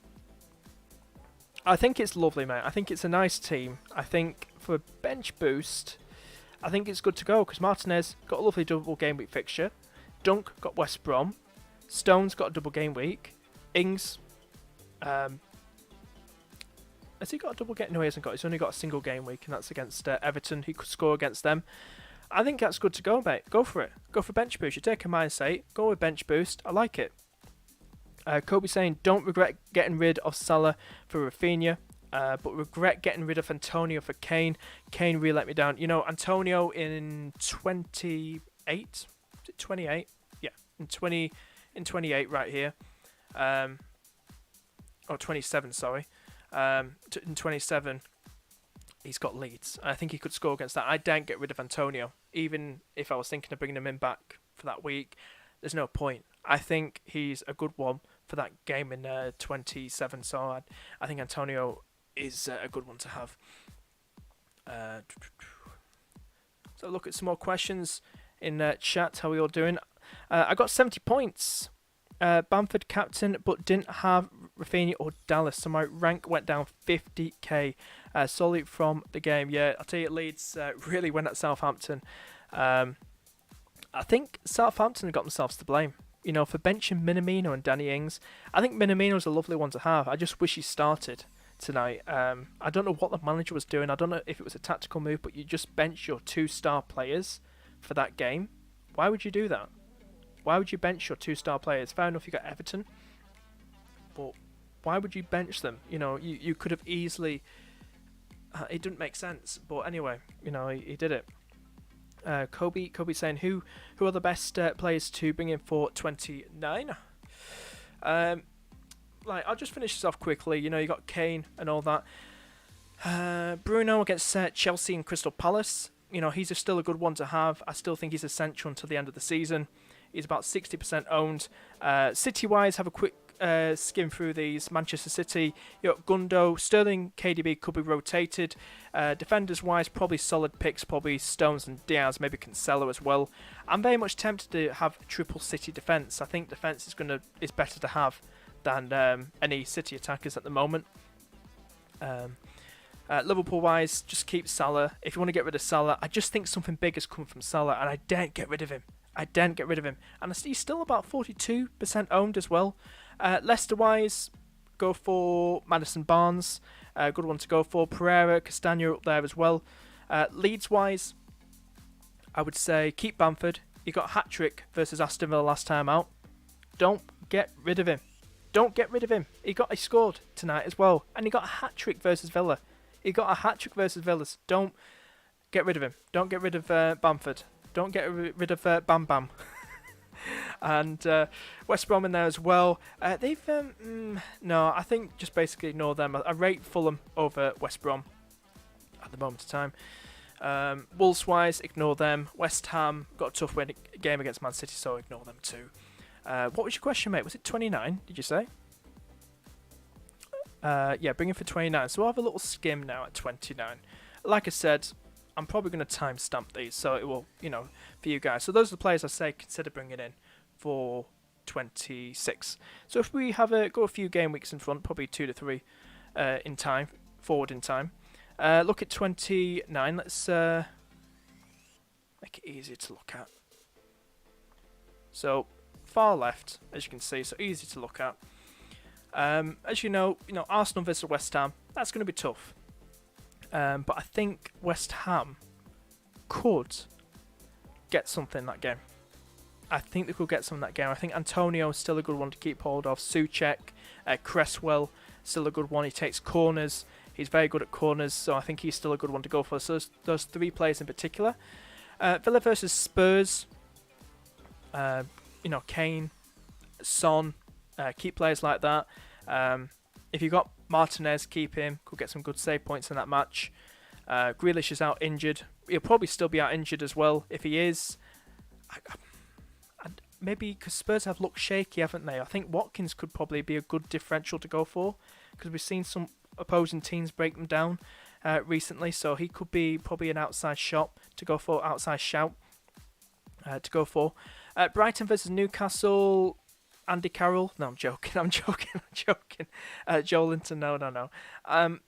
Speaker 2: think it's lovely, mate. I think it's a nice team. I think for a bench boost, I think it's good to go because Martinez got a lovely double game week fixture. Dunk got West Brom. Stones got a double game week. Ings, has he got a double game? No, he hasn't got. He's only got a single game week, and that's against Everton. He could score against them. I think that's good to go, mate. Go for it. Go for bench boost. You take a -8. Go with bench boost. I like it. Kobe saying, don't regret getting rid of Salah for Rafinha, but regret getting rid of Antonio for Kane. Kane really let me down. Antonio in 28. Is it 28? Yeah, in 28 right here. Or 27, sorry. In 27, he's got Leeds. I think he could score against that. I don't get rid of Antonio, even if I was thinking of bringing him in back for that week. There's no point. I think he's a good one for that game in 27. So I think Antonio is a good one to have. So look at some more questions in chat. How are we all doing? I got 70 points. Bamford captain, but didn't have Rafinha or Dallas, so my rank went down 50k solely from the game. Yeah, I'll tell you, Leeds really went at Southampton. I think Southampton got themselves to blame, for benching Minamino and Danny Ings. I think Minamino's a lovely one to have. I just wish he started tonight. I don't know what the manager was doing. I don't know if it was a tactical move, but you just bench your 2-star players for that game. Why would you do that? Why would you bench your 2-star players? Fair enough, you got Everton, but why would you bench them? You could have easily. It didn't make sense, but anyway, he did it. Kobe saying, who are the best players to bring in for 29? I'll just finish this off quickly. You got Kane and all that. Bruno against Chelsea and Crystal Palace. You know, he's still a good one to have. I still think he's essential until the end of the season. He's about 60% owned. City-wise, have a quick skim through these. Manchester City, you got Gundo, Sterling, KDB could be rotated. Defenders-wise, probably solid picks, probably Stones and Diaz, maybe Cancelo as well. I'm very much tempted to have triple City defence. I think defence is better to have than any City attackers at the moment. Liverpool-wise, just keep Salah. If you want to get rid of Salah, I just think something big has come from Salah, and I daren't get rid of him. And he's still about 42% owned as well. Leicester-wise, go for Maddison Barnes. Good one to go for. Pereira, Castagna up there as well. Leeds-wise, I would say keep Bamford. He got a hat-trick versus Aston Villa last time out. Don't get rid of him. He scored tonight as well. And he got a hat-trick versus Villa. So don't get rid of him. Don't get rid of Bamford. Don't get rid of Bam Bam. And West Brom in there as well. No, I think just basically ignore them. I rate Fulham over West Brom at the moment of time. Wolves-wise, ignore them. West Ham got a tough game against Man City, so ignore them too. What was your question, mate? Was it 29, did you say? Yeah, bring it for 29. So we'll have a little skim now at 29. Like I said, I'm probably going to timestamp these, so it will, for you guys. So those are the players I say consider bringing in for 26. So if we go a few game weeks in front, probably 2 to 3 forward in time. Look at 29. Let's make it easier to look at. So far left, as you can see, so easy to look at. As you know, Arsenal versus West Ham, that's going to be tough. But I think West Ham could get something in that game. I think Antonio is still a good one to keep hold of. Souček, Cresswell, still a good one. He takes corners. He's very good at corners, so I think he's still a good one to go for. So those 3 players in particular. Villa versus Spurs. Kane, Son, keep players like that. If you've got Martinez, keep him. Could get some good save points in that match. Grealish is out injured. He'll probably still be out injured as well. If he is, maybe because Spurs have looked shaky, haven't they? I think Watkins could probably be a good differential to go for because we've seen some opposing teams break them down recently. So he could be probably an outside shout to go for. Brighton versus Newcastle. Andy Carroll. No, I'm joking. Joelinton. No.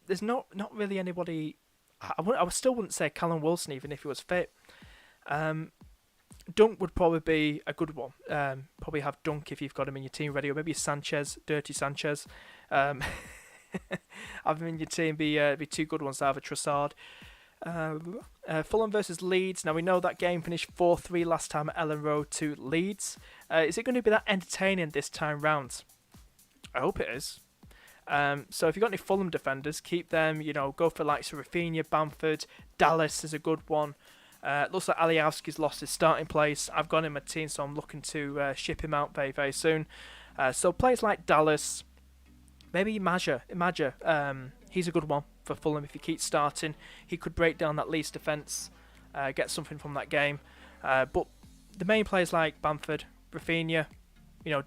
Speaker 2: There's not really anybody. I still wouldn't say Callum Wilson even if he was fit. Dunk would probably be a good one. Probably have Dunk if you've got him in your team ready, or maybe Sanchez, Dirty Sanchez. Have him in your team be 2 good ones to have a Trossard. Fulham versus Leeds. Now we know that game finished 4-3 last time at Ellen Road to Leeds. Is it going to be that entertaining this time round? I hope it is. So if you've got any Fulham defenders, keep them. Go for likes of Rafinha, Bamford, Dallas is a good one. Looks like Alioski's lost his starting place. I've got him in my team, so I'm looking to ship him out very, very soon. So players like Dallas, maybe Maja. He's a good one for Fulham. If he keeps starting, he could break down that Leeds defence, get something from that game. But the main players like Bamford, Rafinha,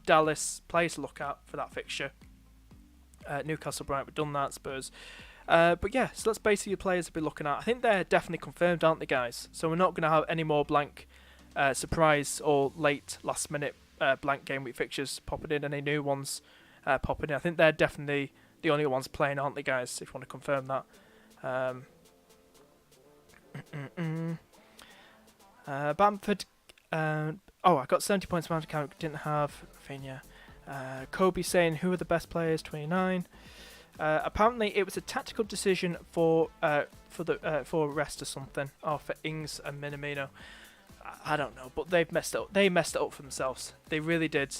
Speaker 2: Dallas, players to look out for that fixture. Newcastle, Brighton, we've done that. Spurs. But yeah, so that's basically the players to be looking at. I think they're definitely confirmed, aren't they, guys? So we're not going to have any more blank surprise or late last minute blank game week fixtures popping in, any new ones popping in. I think they're definitely the only ones playing, aren't they, guys, if you want to confirm that. Bamford. I got 70 points from account. Didn't have Rafinha. Kobe saying, who are the best players? 29. Apparently, it was a tactical decision for rest or something, or for Ings and Minamino. I don't know, but they've messed it up. They messed it up for themselves. They really did.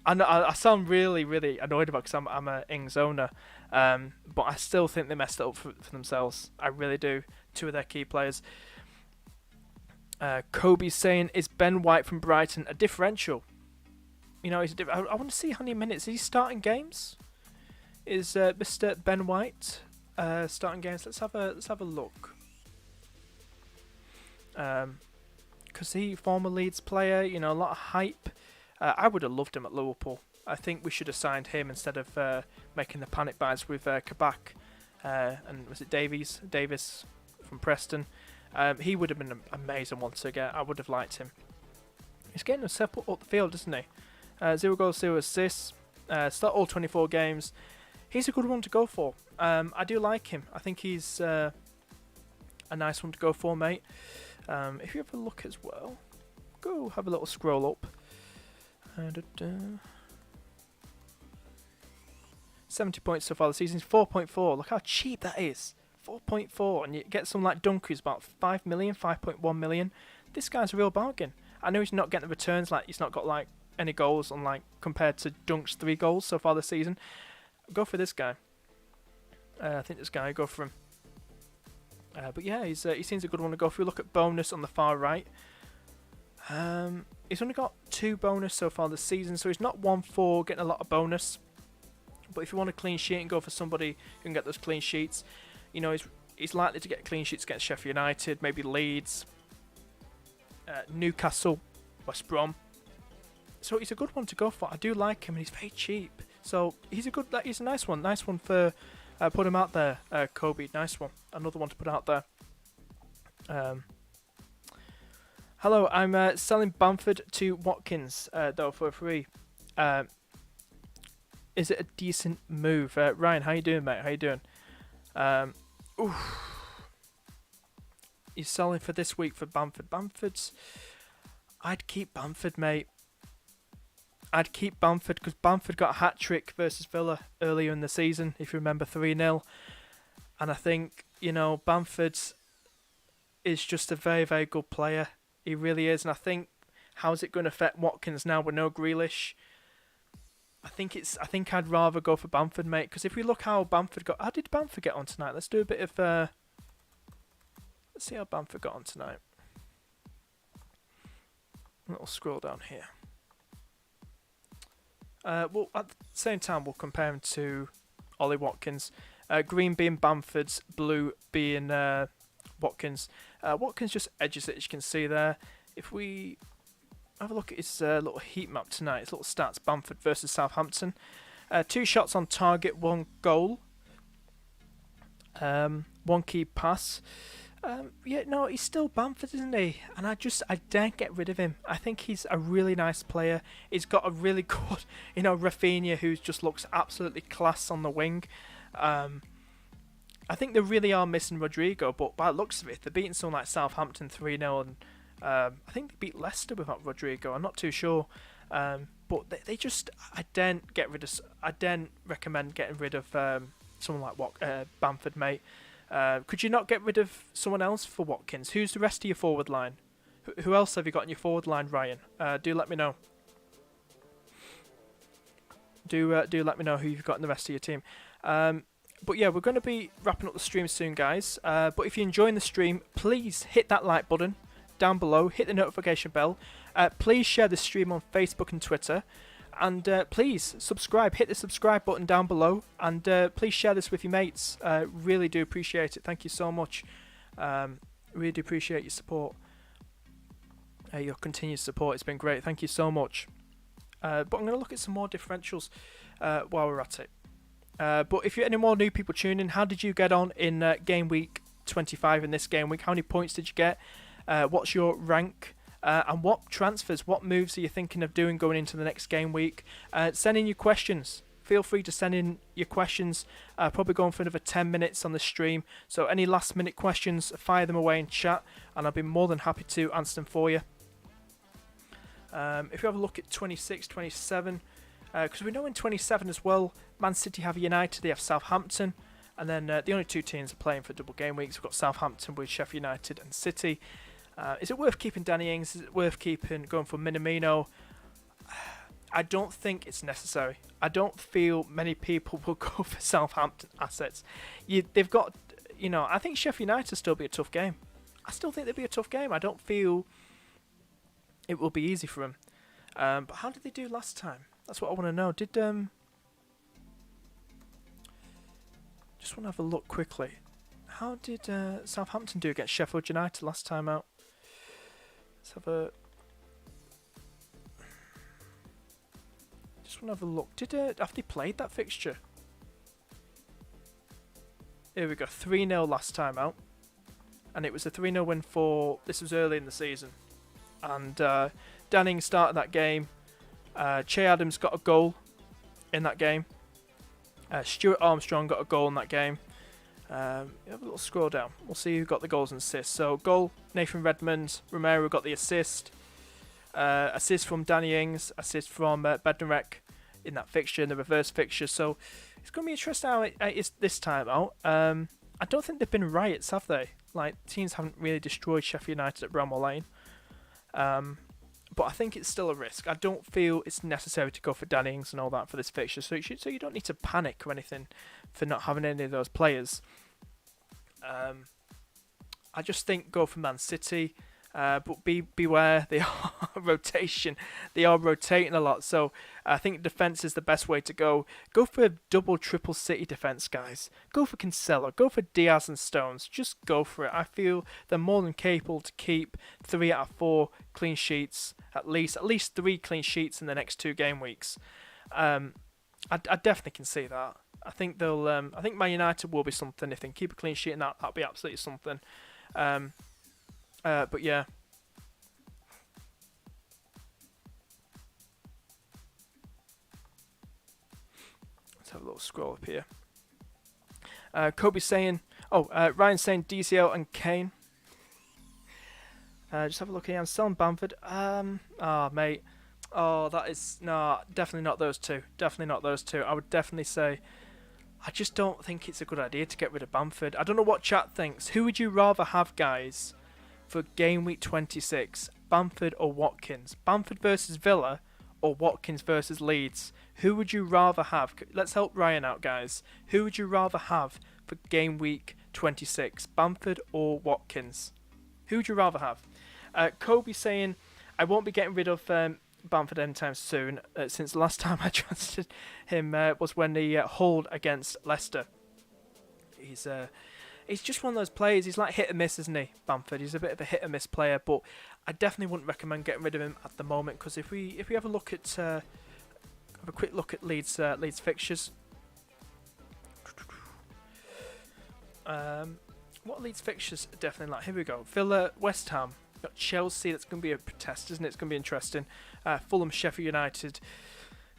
Speaker 2: I sound really, really annoyed about because I'm a Ings owner, but I still think they messed it up for themselves. I really do. 2 of their key players. Kobe's saying, is Ben White from Brighton a differential? He's I want to see how many minutes. Is he starting games? Is Mr. Ben White? starting games. Let's have a look. Because he former Leeds player, you know, a lot of hype. I would have loved him at Liverpool. I think we should have signed him instead of making the panic buys with Kabak and was it Davies from Preston. He would have been an amazing one to get. I would have liked him. He's getting himself up the field, isn't he? 0 goals, 0 assists. Start all 24 games. He's a good one to go for. I do like him. I think he's a nice one to go for, mate. If you have a look as well, go have a little scroll up. 70 points so far this season. 4.4. Look how cheap that is. 4.4, and you get some like Dunk who's about 5 million, 5.1 million. This guy's a real bargain. I know he's not getting the returns, like he's not got like any goals on like compared to Dunk's 3 goals so far this season. Go for this guy. I think this guy, go for him. But yeah, he seems a good one to go for. If you look at bonus on the far right, he's only got 2 bonus so far this season, so he's not 1 for getting a lot of bonus. But if you want a clean sheet and go for somebody who can get those clean sheets, you know, he's likely to get clean sheets against Sheffield United, maybe Leeds, Newcastle, West Brom. So he's a good one to go for. I do like him, and he's very cheap. So he's a nice one. Nice one for put him out there, Kobe. Nice one. Another one to put out there. Hello, I'm selling Bamford to Watkins though for free. Is it a decent move? Ryan, how you doing, mate? How you doing? He's selling for this week for Bamford. I'd keep Bamford, mate. I'd keep Bamford because Bamford got a hat-trick versus Villa earlier in the season, if you remember, 3-0. And I think, you know, Bamford is just a very, very good player. He really is. And I think, how's it going to affect Watkins now with no Grealish? I think I'd rather go for Bamford, mate, because if we look how Bamford got... How did Bamford get on tonight? Let's do a bit of... let's see how Bamford got on tonight. A little scroll down here. Well, at the same time, we'll compare him to Ollie Watkins. Green being Bamford's, blue being Watkins. Watkins just edges it, as you can see there. If we have a look at his little heat map tonight, his little stats, Bamford versus Southampton. 2 shots on target, 1 goal. 1 key pass. Yeah, no, he's still Bamford, isn't he? And I daren't get rid of him. I think he's a really nice player. He's got a really good, you know, Rafinha, who just looks absolutely class on the wing. I think they really are missing Rodrigo, but by the looks of it, they're beating someone like Southampton 3-0, and I think they beat Leicester without Rodrigo. I'm not too sure. But they just, I daren't recommend getting rid of someone like Bamford, mate. Could you not get rid of someone else for Watkins? Who's the rest of your forward line? Who else have you got in your forward line, Ryan? Do let me know. Do let me know who you've got in the rest of your team. But yeah, we're going to be wrapping up the stream soon, guys. But if you're enjoying the stream, please hit that like button down below. Hit the notification bell. Please share the stream on Facebook and Twitter. And please subscribe. Hit the subscribe button down below. And please share this with your mates. Really do appreciate it. Thank you so much. Really do appreciate your support. Your continued support. It's been great. Thank you so much. But I'm going to look at some more differentials while we're at it. But if you're any more new people tuning in, how did you get on in game week 25 in this game week? How many points did you get? What's your rank? And what transfers, what moves are you thinking of doing going into the next game week? Send in your questions. Feel free to send in your questions. Probably going for another 10 minutes on the stream. So any last minute questions, fire them away in chat, and I'll be more than happy to answer them for you. If you have a look at 26, 27, because we know in 27 as well, Man City have United, they have Southampton, and then the only 2 teams are playing for double game weeks. We've got Southampton with Sheffield United and City. Is it worth keeping Danny Ings? Is it worth going for Minamino? I don't think it's necessary. I don't feel many people will go for Southampton assets. They've got, I think Sheffield United will still be a tough game. I still think they'll be a tough game. I don't feel it will be easy for them. But how did they do last time? That's what I want to know. Just just want to have a look quickly. How did Southampton do against Sheffield United last time out? Let's have a... Just want to have a look. Have they played that fixture? Here we go. 3-0 last time out. And it was a 3-0 win for... This was early in the season. And Danning started that game. Che Adams got a goal in that game. Stuart Armstrong got a goal in that game. Have a little scroll down. We'll see who got the goals and assists. So, goal, Nathan Redmond. Romero got the assist. Assist from Danny Ings. Assist from Bednarek in that fixture, in the reverse fixture. So, it's going to be interesting how it is this time out. I don't think they've been riots, have they? Like, teams haven't really destroyed Sheffield United at Bramwell Lane. But I think it's still a risk. I don't feel it's necessary to go for Danny Ings and all that for this fixture. So you don't need to panic or anything for not having any of those players. I just think go for Man City. But beware, they are rotation. They are rotating a lot. So I think defence is the best way to go. Go for a double, triple City defence, guys. Go for Cancelo. Go for Diaz and Stones. Just go for it. I feel they're more than capable to keep 3 out of 4 clean sheets. At least 3 clean sheets in the next 2 game weeks. I definitely can see that. I think they'll. I think Man United will be something if they can keep a clean sheet, and that'll be absolutely something. But yeah. Let's have a little scroll up here. Kobe saying, Ryan saying DCL and Kane. Just have a look here. I'm selling Bamford. Mate. That is definitely not those two. Definitely not those two. I would definitely say. I just don't think it's a good idea to get rid of Bamford. I don't know what chat thinks. Who would you rather have, guys, for game week 26? Bamford or Watkins? Bamford versus Villa or Watkins versus Leeds? Who would you rather have? Let's help Ryan out, guys. Who would you rather have for game week 26? Bamford or Watkins? Who would you rather have? Kobe saying, I won't be getting rid of Bamford anytime soon, since the last time I transferred him was when he hauled against Leicester. He's just one of those players. He's like hit and miss, isn't he, Bamford? He's a bit of a hit and miss player, but I definitely wouldn't recommend getting rid of him at the moment, because if we have a look at have a quick look at Leeds fixtures. What Leeds fixtures are definitely like? Here we go. Villa, West Ham. Got Chelsea. That's going to be a protest, isn't it? It's going to be interesting. Fulham, Sheffield United,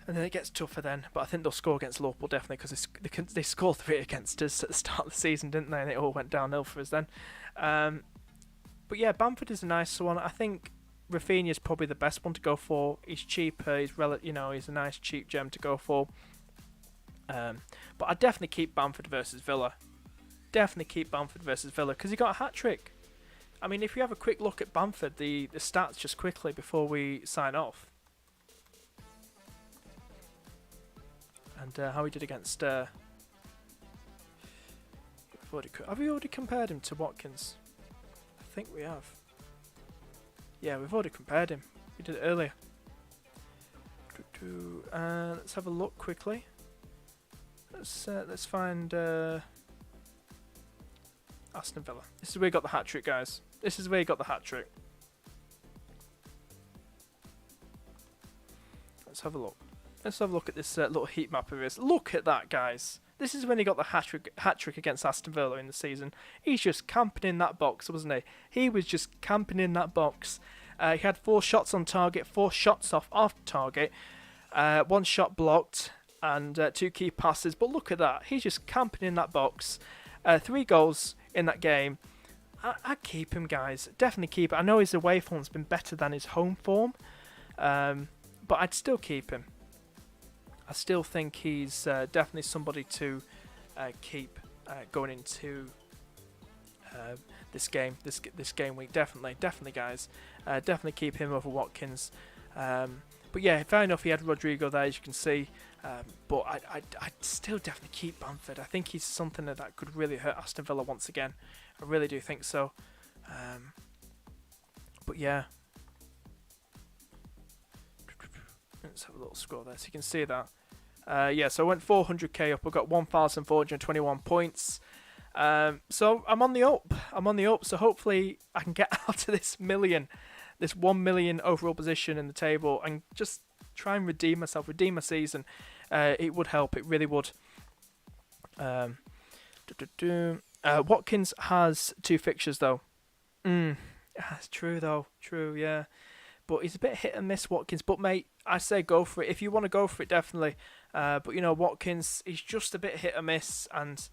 Speaker 2: and then it gets tougher then. But I think they'll score against Liverpool definitely, because they scored 3 against us at the start of the season, didn't they? And it all went downhill for us then. But yeah, Bamford is a nice one. I think Rafinha is probably the best one to go for. He's cheaper. He's he's a nice cheap gem to go for. But I'd definitely keep Bamford versus Villa. Definitely keep Bamford versus Villa, because he got a hat trick. I mean, if you have a quick look at Bamford, the stats just quickly before we sign off. And how he did against... have we already compared him to Watkins? I think we have. Yeah, we've already compared him. We did it earlier. Let's have a look quickly. Let's find... Aston Villa. This is where he got the hat trick, guys. This is where he got the hat trick. Let's have a look. Let's have a look at this little heat map of his. Look at that, guys. This is when he got the hat trick against Aston Villa in the season. He's just camping in that box, wasn't he? He was just camping in that box. He had 4 shots on target, 4 shots off target, 1 shot blocked, and 2 key passes. But look at that. He's just camping in that box. 3 goals in that game. I'd keep him, guys. Definitely keep him. I know his away form's been better than his home form, but I'd still keep him. I still think he's definitely somebody to keep going into this game week. Definitely, guys. Definitely keep him over Watkins. But yeah, fair enough. He had Rodrigo there, as you can see. But I'd still definitely keep Bamford. I think he's something that could really hurt Aston Villa once again. I really do think so. But yeah. Let's have a little scroll there so you can see that. Yeah, so I went 400k up. I got 1,421 points. So I'm on the up. So hopefully I can get out of this 1 million overall position in the table, and just try and redeem my season. It would help. It really would. Watkins has 2 fixtures though. That's true though. True, yeah. But he's a bit hit and miss, Watkins. But mate, I say go for it. If you want to go for it, definitely. But Watkins, he's just a bit hit and miss, and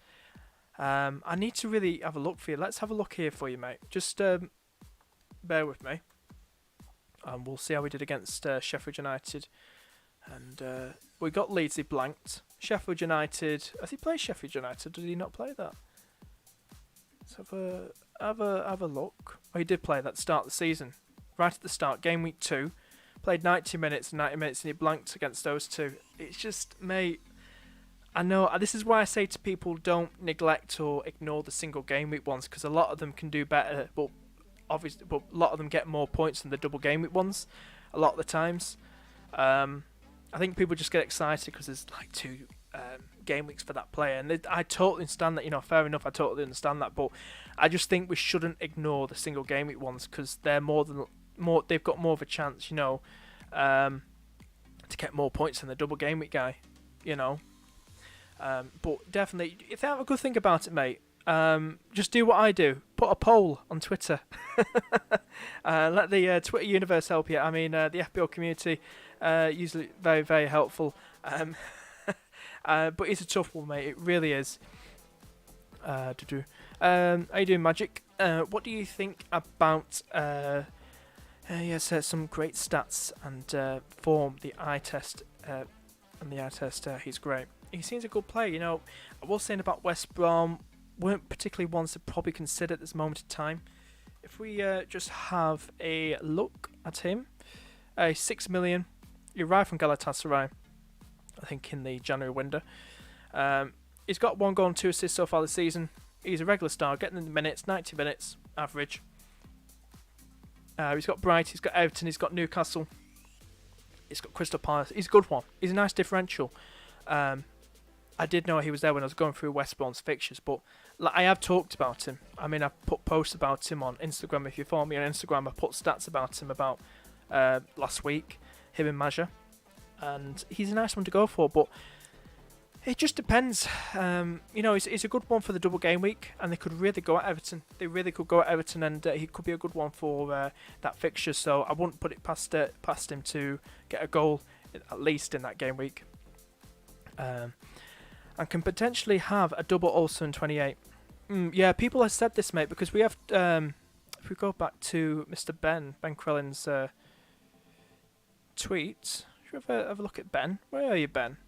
Speaker 2: I need to really have a look for you. Let's have a look here for you, mate. Just bear with me. We'll see how we did against Sheffield United. And we got Leeds, he blanked. Sheffield United, has he played Sheffield United? Did he not play that? Let's have a look. Oh, he did play that at the start of the season. Right at the start, game week 2. Played 90 minutes, and he blanked against those 2. It's just, mate, I know, this is why I say to people, don't neglect or ignore the single game week ones, because a lot of them can do better, but a lot of them get more points than the double game week ones, a lot of the times. I think people just get excited because there's like 2 game weeks for that player, and I totally understand that. Fair enough, I totally understand that, but I just think we shouldn't ignore the single game week ones, because they're they've got more of a chance, to get more points than the double game week guy, But definitely, if you have a good think about it, mate, just do what I do. Put a poll on Twitter. Let the Twitter universe help you. I mean, the FPL community, usually very, very helpful. But it's a tough one, mate. It really is. How you doing, Magic? What do you think about... yes, some great stats and form. The eye test, he's great. He seems a good player. I was saying about West Brom, weren't particularly ones to probably consider at this moment in time. If we just have a look at him, 6 million. He arrived from Galatasaray, I think, in the January window. He's got 1 goal and 2 assists so far this season. He's a regular star, getting in the minutes, 90 minutes average. He's got Brighton, he's got Everton, he's got Newcastle, he's got Crystal Palace. He's a good one. He's a nice differential. I did know he was there when I was going through West Brom's fixtures, but I have talked about him. I mean, I've put posts about him on Instagram. If you follow me on Instagram, I put stats about him about last week, him and Maja, and he's a nice one to go for, but it just depends. It's a good one for the double game week, and they could really go at Everton. They really could go at Everton, and he could be a good one for that fixture. So I wouldn't put it past him to get a goal at least in that game week, and can potentially have a double also in 28. Yeah, people have said this, mate, because we have. If we go back to Mr. Ben Krellin's tweet, should we have a look at Ben? Where are you, Ben?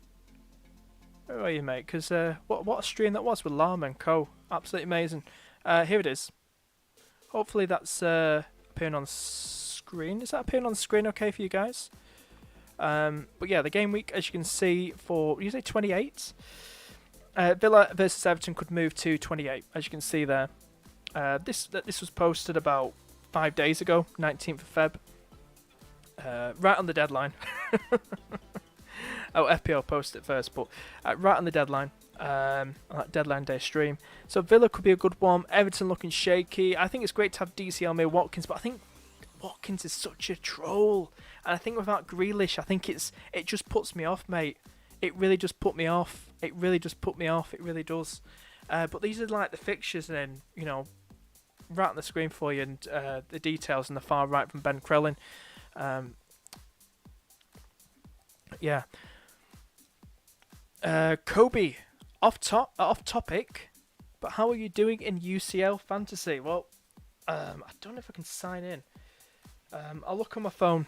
Speaker 2: Where are you, mate? Because what a stream that was with Llama and Co. Absolutely amazing. Here it is. Hopefully that's appearing on screen. Is that appearing on the screen okay for you guys? But yeah, the game week, as you can see, for usually 28. Villa versus Everton could move to 28, as you can see there. This was posted about 5 days ago, 19th of Feb. Right on the deadline. Oh, FPL posted it first, but right on the deadline, on that deadline day stream. So Villa could be a good one. Everton looking shaky. I think it's great to have DCL Watkins, but I think Watkins is such a troll. And I think without Grealish, I think it just puts me off, mate. It really just put me off. It really does. But these are like the fixtures, and then, right on the screen for you, and the details on the far right from Ben Krellin. Yeah. Kobe, off topic, but how are you doing in UCL fantasy? Well, I don't know if I can sign in. I'll look on my phone,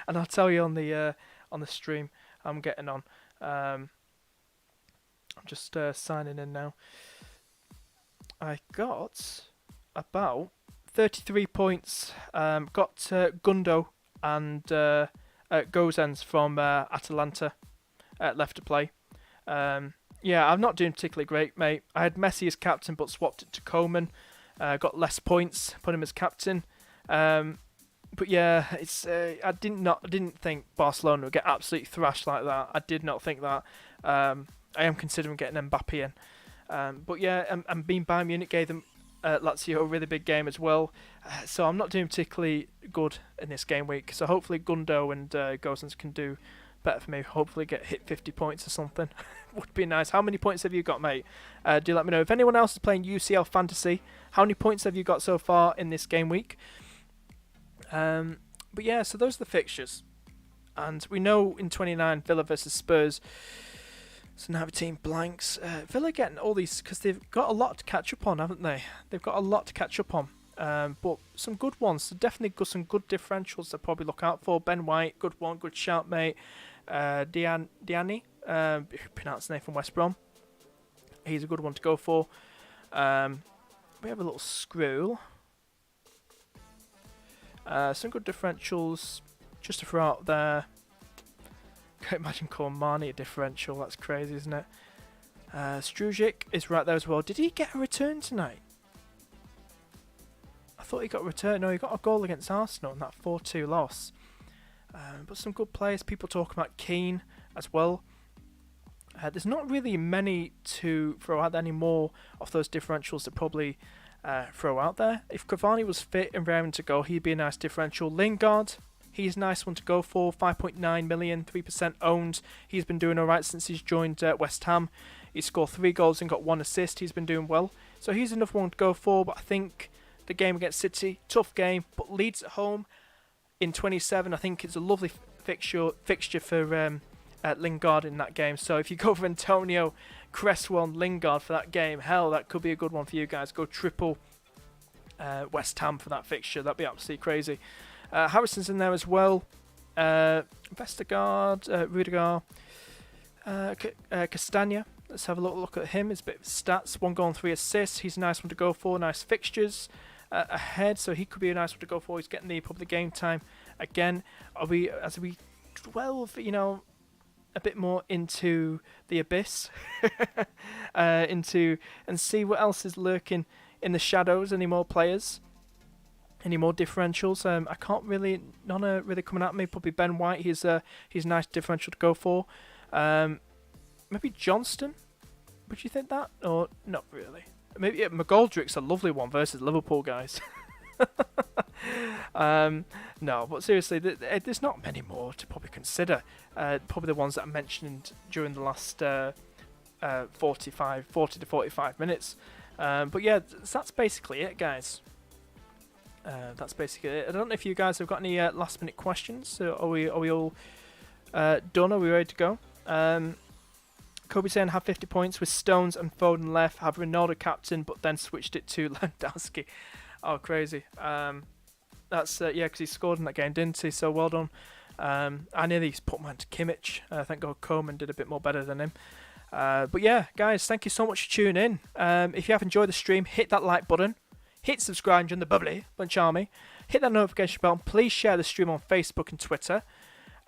Speaker 2: and I'll tell you on the stream how I'm getting on. I'm just signing in now. I got about 33 points. Got Gundo and Gozens from Atalanta left to play. Yeah, I'm not doing particularly great, mate. I had Messi as captain, but swapped it to Coman. Got less points, put him as captain. But yeah, it's I didn't think Barcelona would get absolutely thrashed like that. I did not think that. I am considering getting Mbappe in. But yeah, and being Bayern Munich gave them Lazio a really big game as well. So I'm not doing particularly good in this game week. So hopefully Gundo and Gosens can do better for me. Hopefully hit 50 points or something. Would be nice. How many points have you got, mate? Do let me know. If anyone else is playing UCL Fantasy, how many points have you got so far in this game week? But yeah, so those are the fixtures. And we know in 29, Villa versus Spurs. So now the team blanks. Villa getting all these, because they've got a lot to catch up on, haven't they? They've got a lot to catch up on. But some good ones. So definitely got some good differentials to probably look out for. Ben White, good one, good shout, mate. Diani, pronounced the name from West Brom. He's a good one to go for. We have a little scroll. Some good differentials just to throw out there. Can't imagine calling Marnie a differential. That's crazy, isn't it? Strujic is right there as well. Did he get a return tonight? I thought he got a return. No, he got a goal against Arsenal in that 4-2 loss. But some good players. People talking about Keane as well. There's not really many to throw out there anymore of those differentials to probably throw out there. If Cavani was fit and raring to go, he'd be a nice differential. Lingard, he's a nice one to go for. 5.9 million, 3% owned. He's been doing alright since he's joined West Ham. He scored 3 goals and got 1 assist. He's been doing well. So he's another one to go for, but I think the game against City, tough game, but Leeds at home in 27, I think it's a lovely fixture for Lingard in that game. So if you go for Antonio, Cresswell and Lingard for that game, hell, that could be a good one for you guys. Go triple West Ham for that fixture. That'd be absolutely crazy. Harrison's in there as well. Vestergaard, Rudiger, Castagna. Let's have a little look at him. His bit of stats: 1 goal and 3 assists. He's a nice one to go for. Nice fixtures ahead, so he could be a nice one to go for. He's getting the probably game time again. As we 12, a bit more into the abyss, and see what else is lurking in the shadows. Any more players? Any more differentials? I can't really, none are really coming at me. Probably Ben White. He's a nice differential to go for. Maybe Johnston. Would you think that, or not really? Maybe McGoldrick's a lovely one versus Liverpool, guys. No, but seriously, there's not many more to probably consider. Probably the ones that I mentioned during the last 40 to 45 minutes. But yeah, that's basically it, guys. That's basically it. I don't know if you guys have got any last minute questions. So are we all done? Are we ready to go? Kobe saying have 50 points with Stones and Foden left. Have Ronaldo captain, but then switched it to Lewandowski. Oh, crazy. That's yeah, because he scored in that game, didn't he? So well done. I nearly put mine to Kimmich. Thank God Coleman did a bit more better than him. But yeah, guys, thank you so much for tuning in. If you have enjoyed the stream, hit that like button. Hit subscribe and join the bubbly bunch army. Hit that notification bell. Please share the stream on Facebook and Twitter.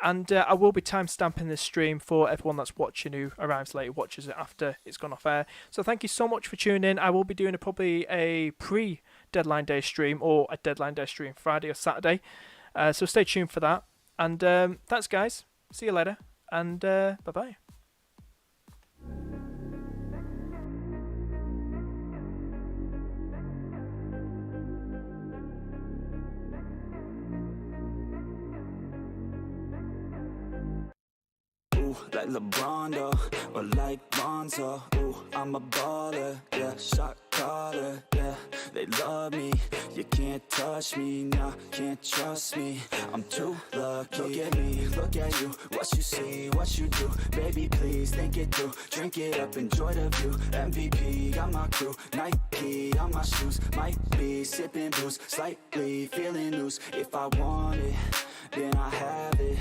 Speaker 2: And I will be timestamping this stream for everyone that's watching who arrives late, watches it after it's gone off air. So thank you so much for tuning in. I will be doing probably a pre-deadline day stream or a deadline day stream Friday or Saturday. So stay tuned for that. And thanks, guys. See you later. And bye-bye.
Speaker 1: Like LeBron, though, or like Lonzo. Ooh, I'm a baller, yeah, shot caller, yeah. They love me, you can't touch me, nah, can't trust me. I'm too lucky. Look at me, look at you, what you see, what you do. Baby, please think it through, drink it up, enjoy the view. MVP, got my crew, Nike on my shoes. Might be sipping booze, slightly feeling loose. If I want it, then I have it.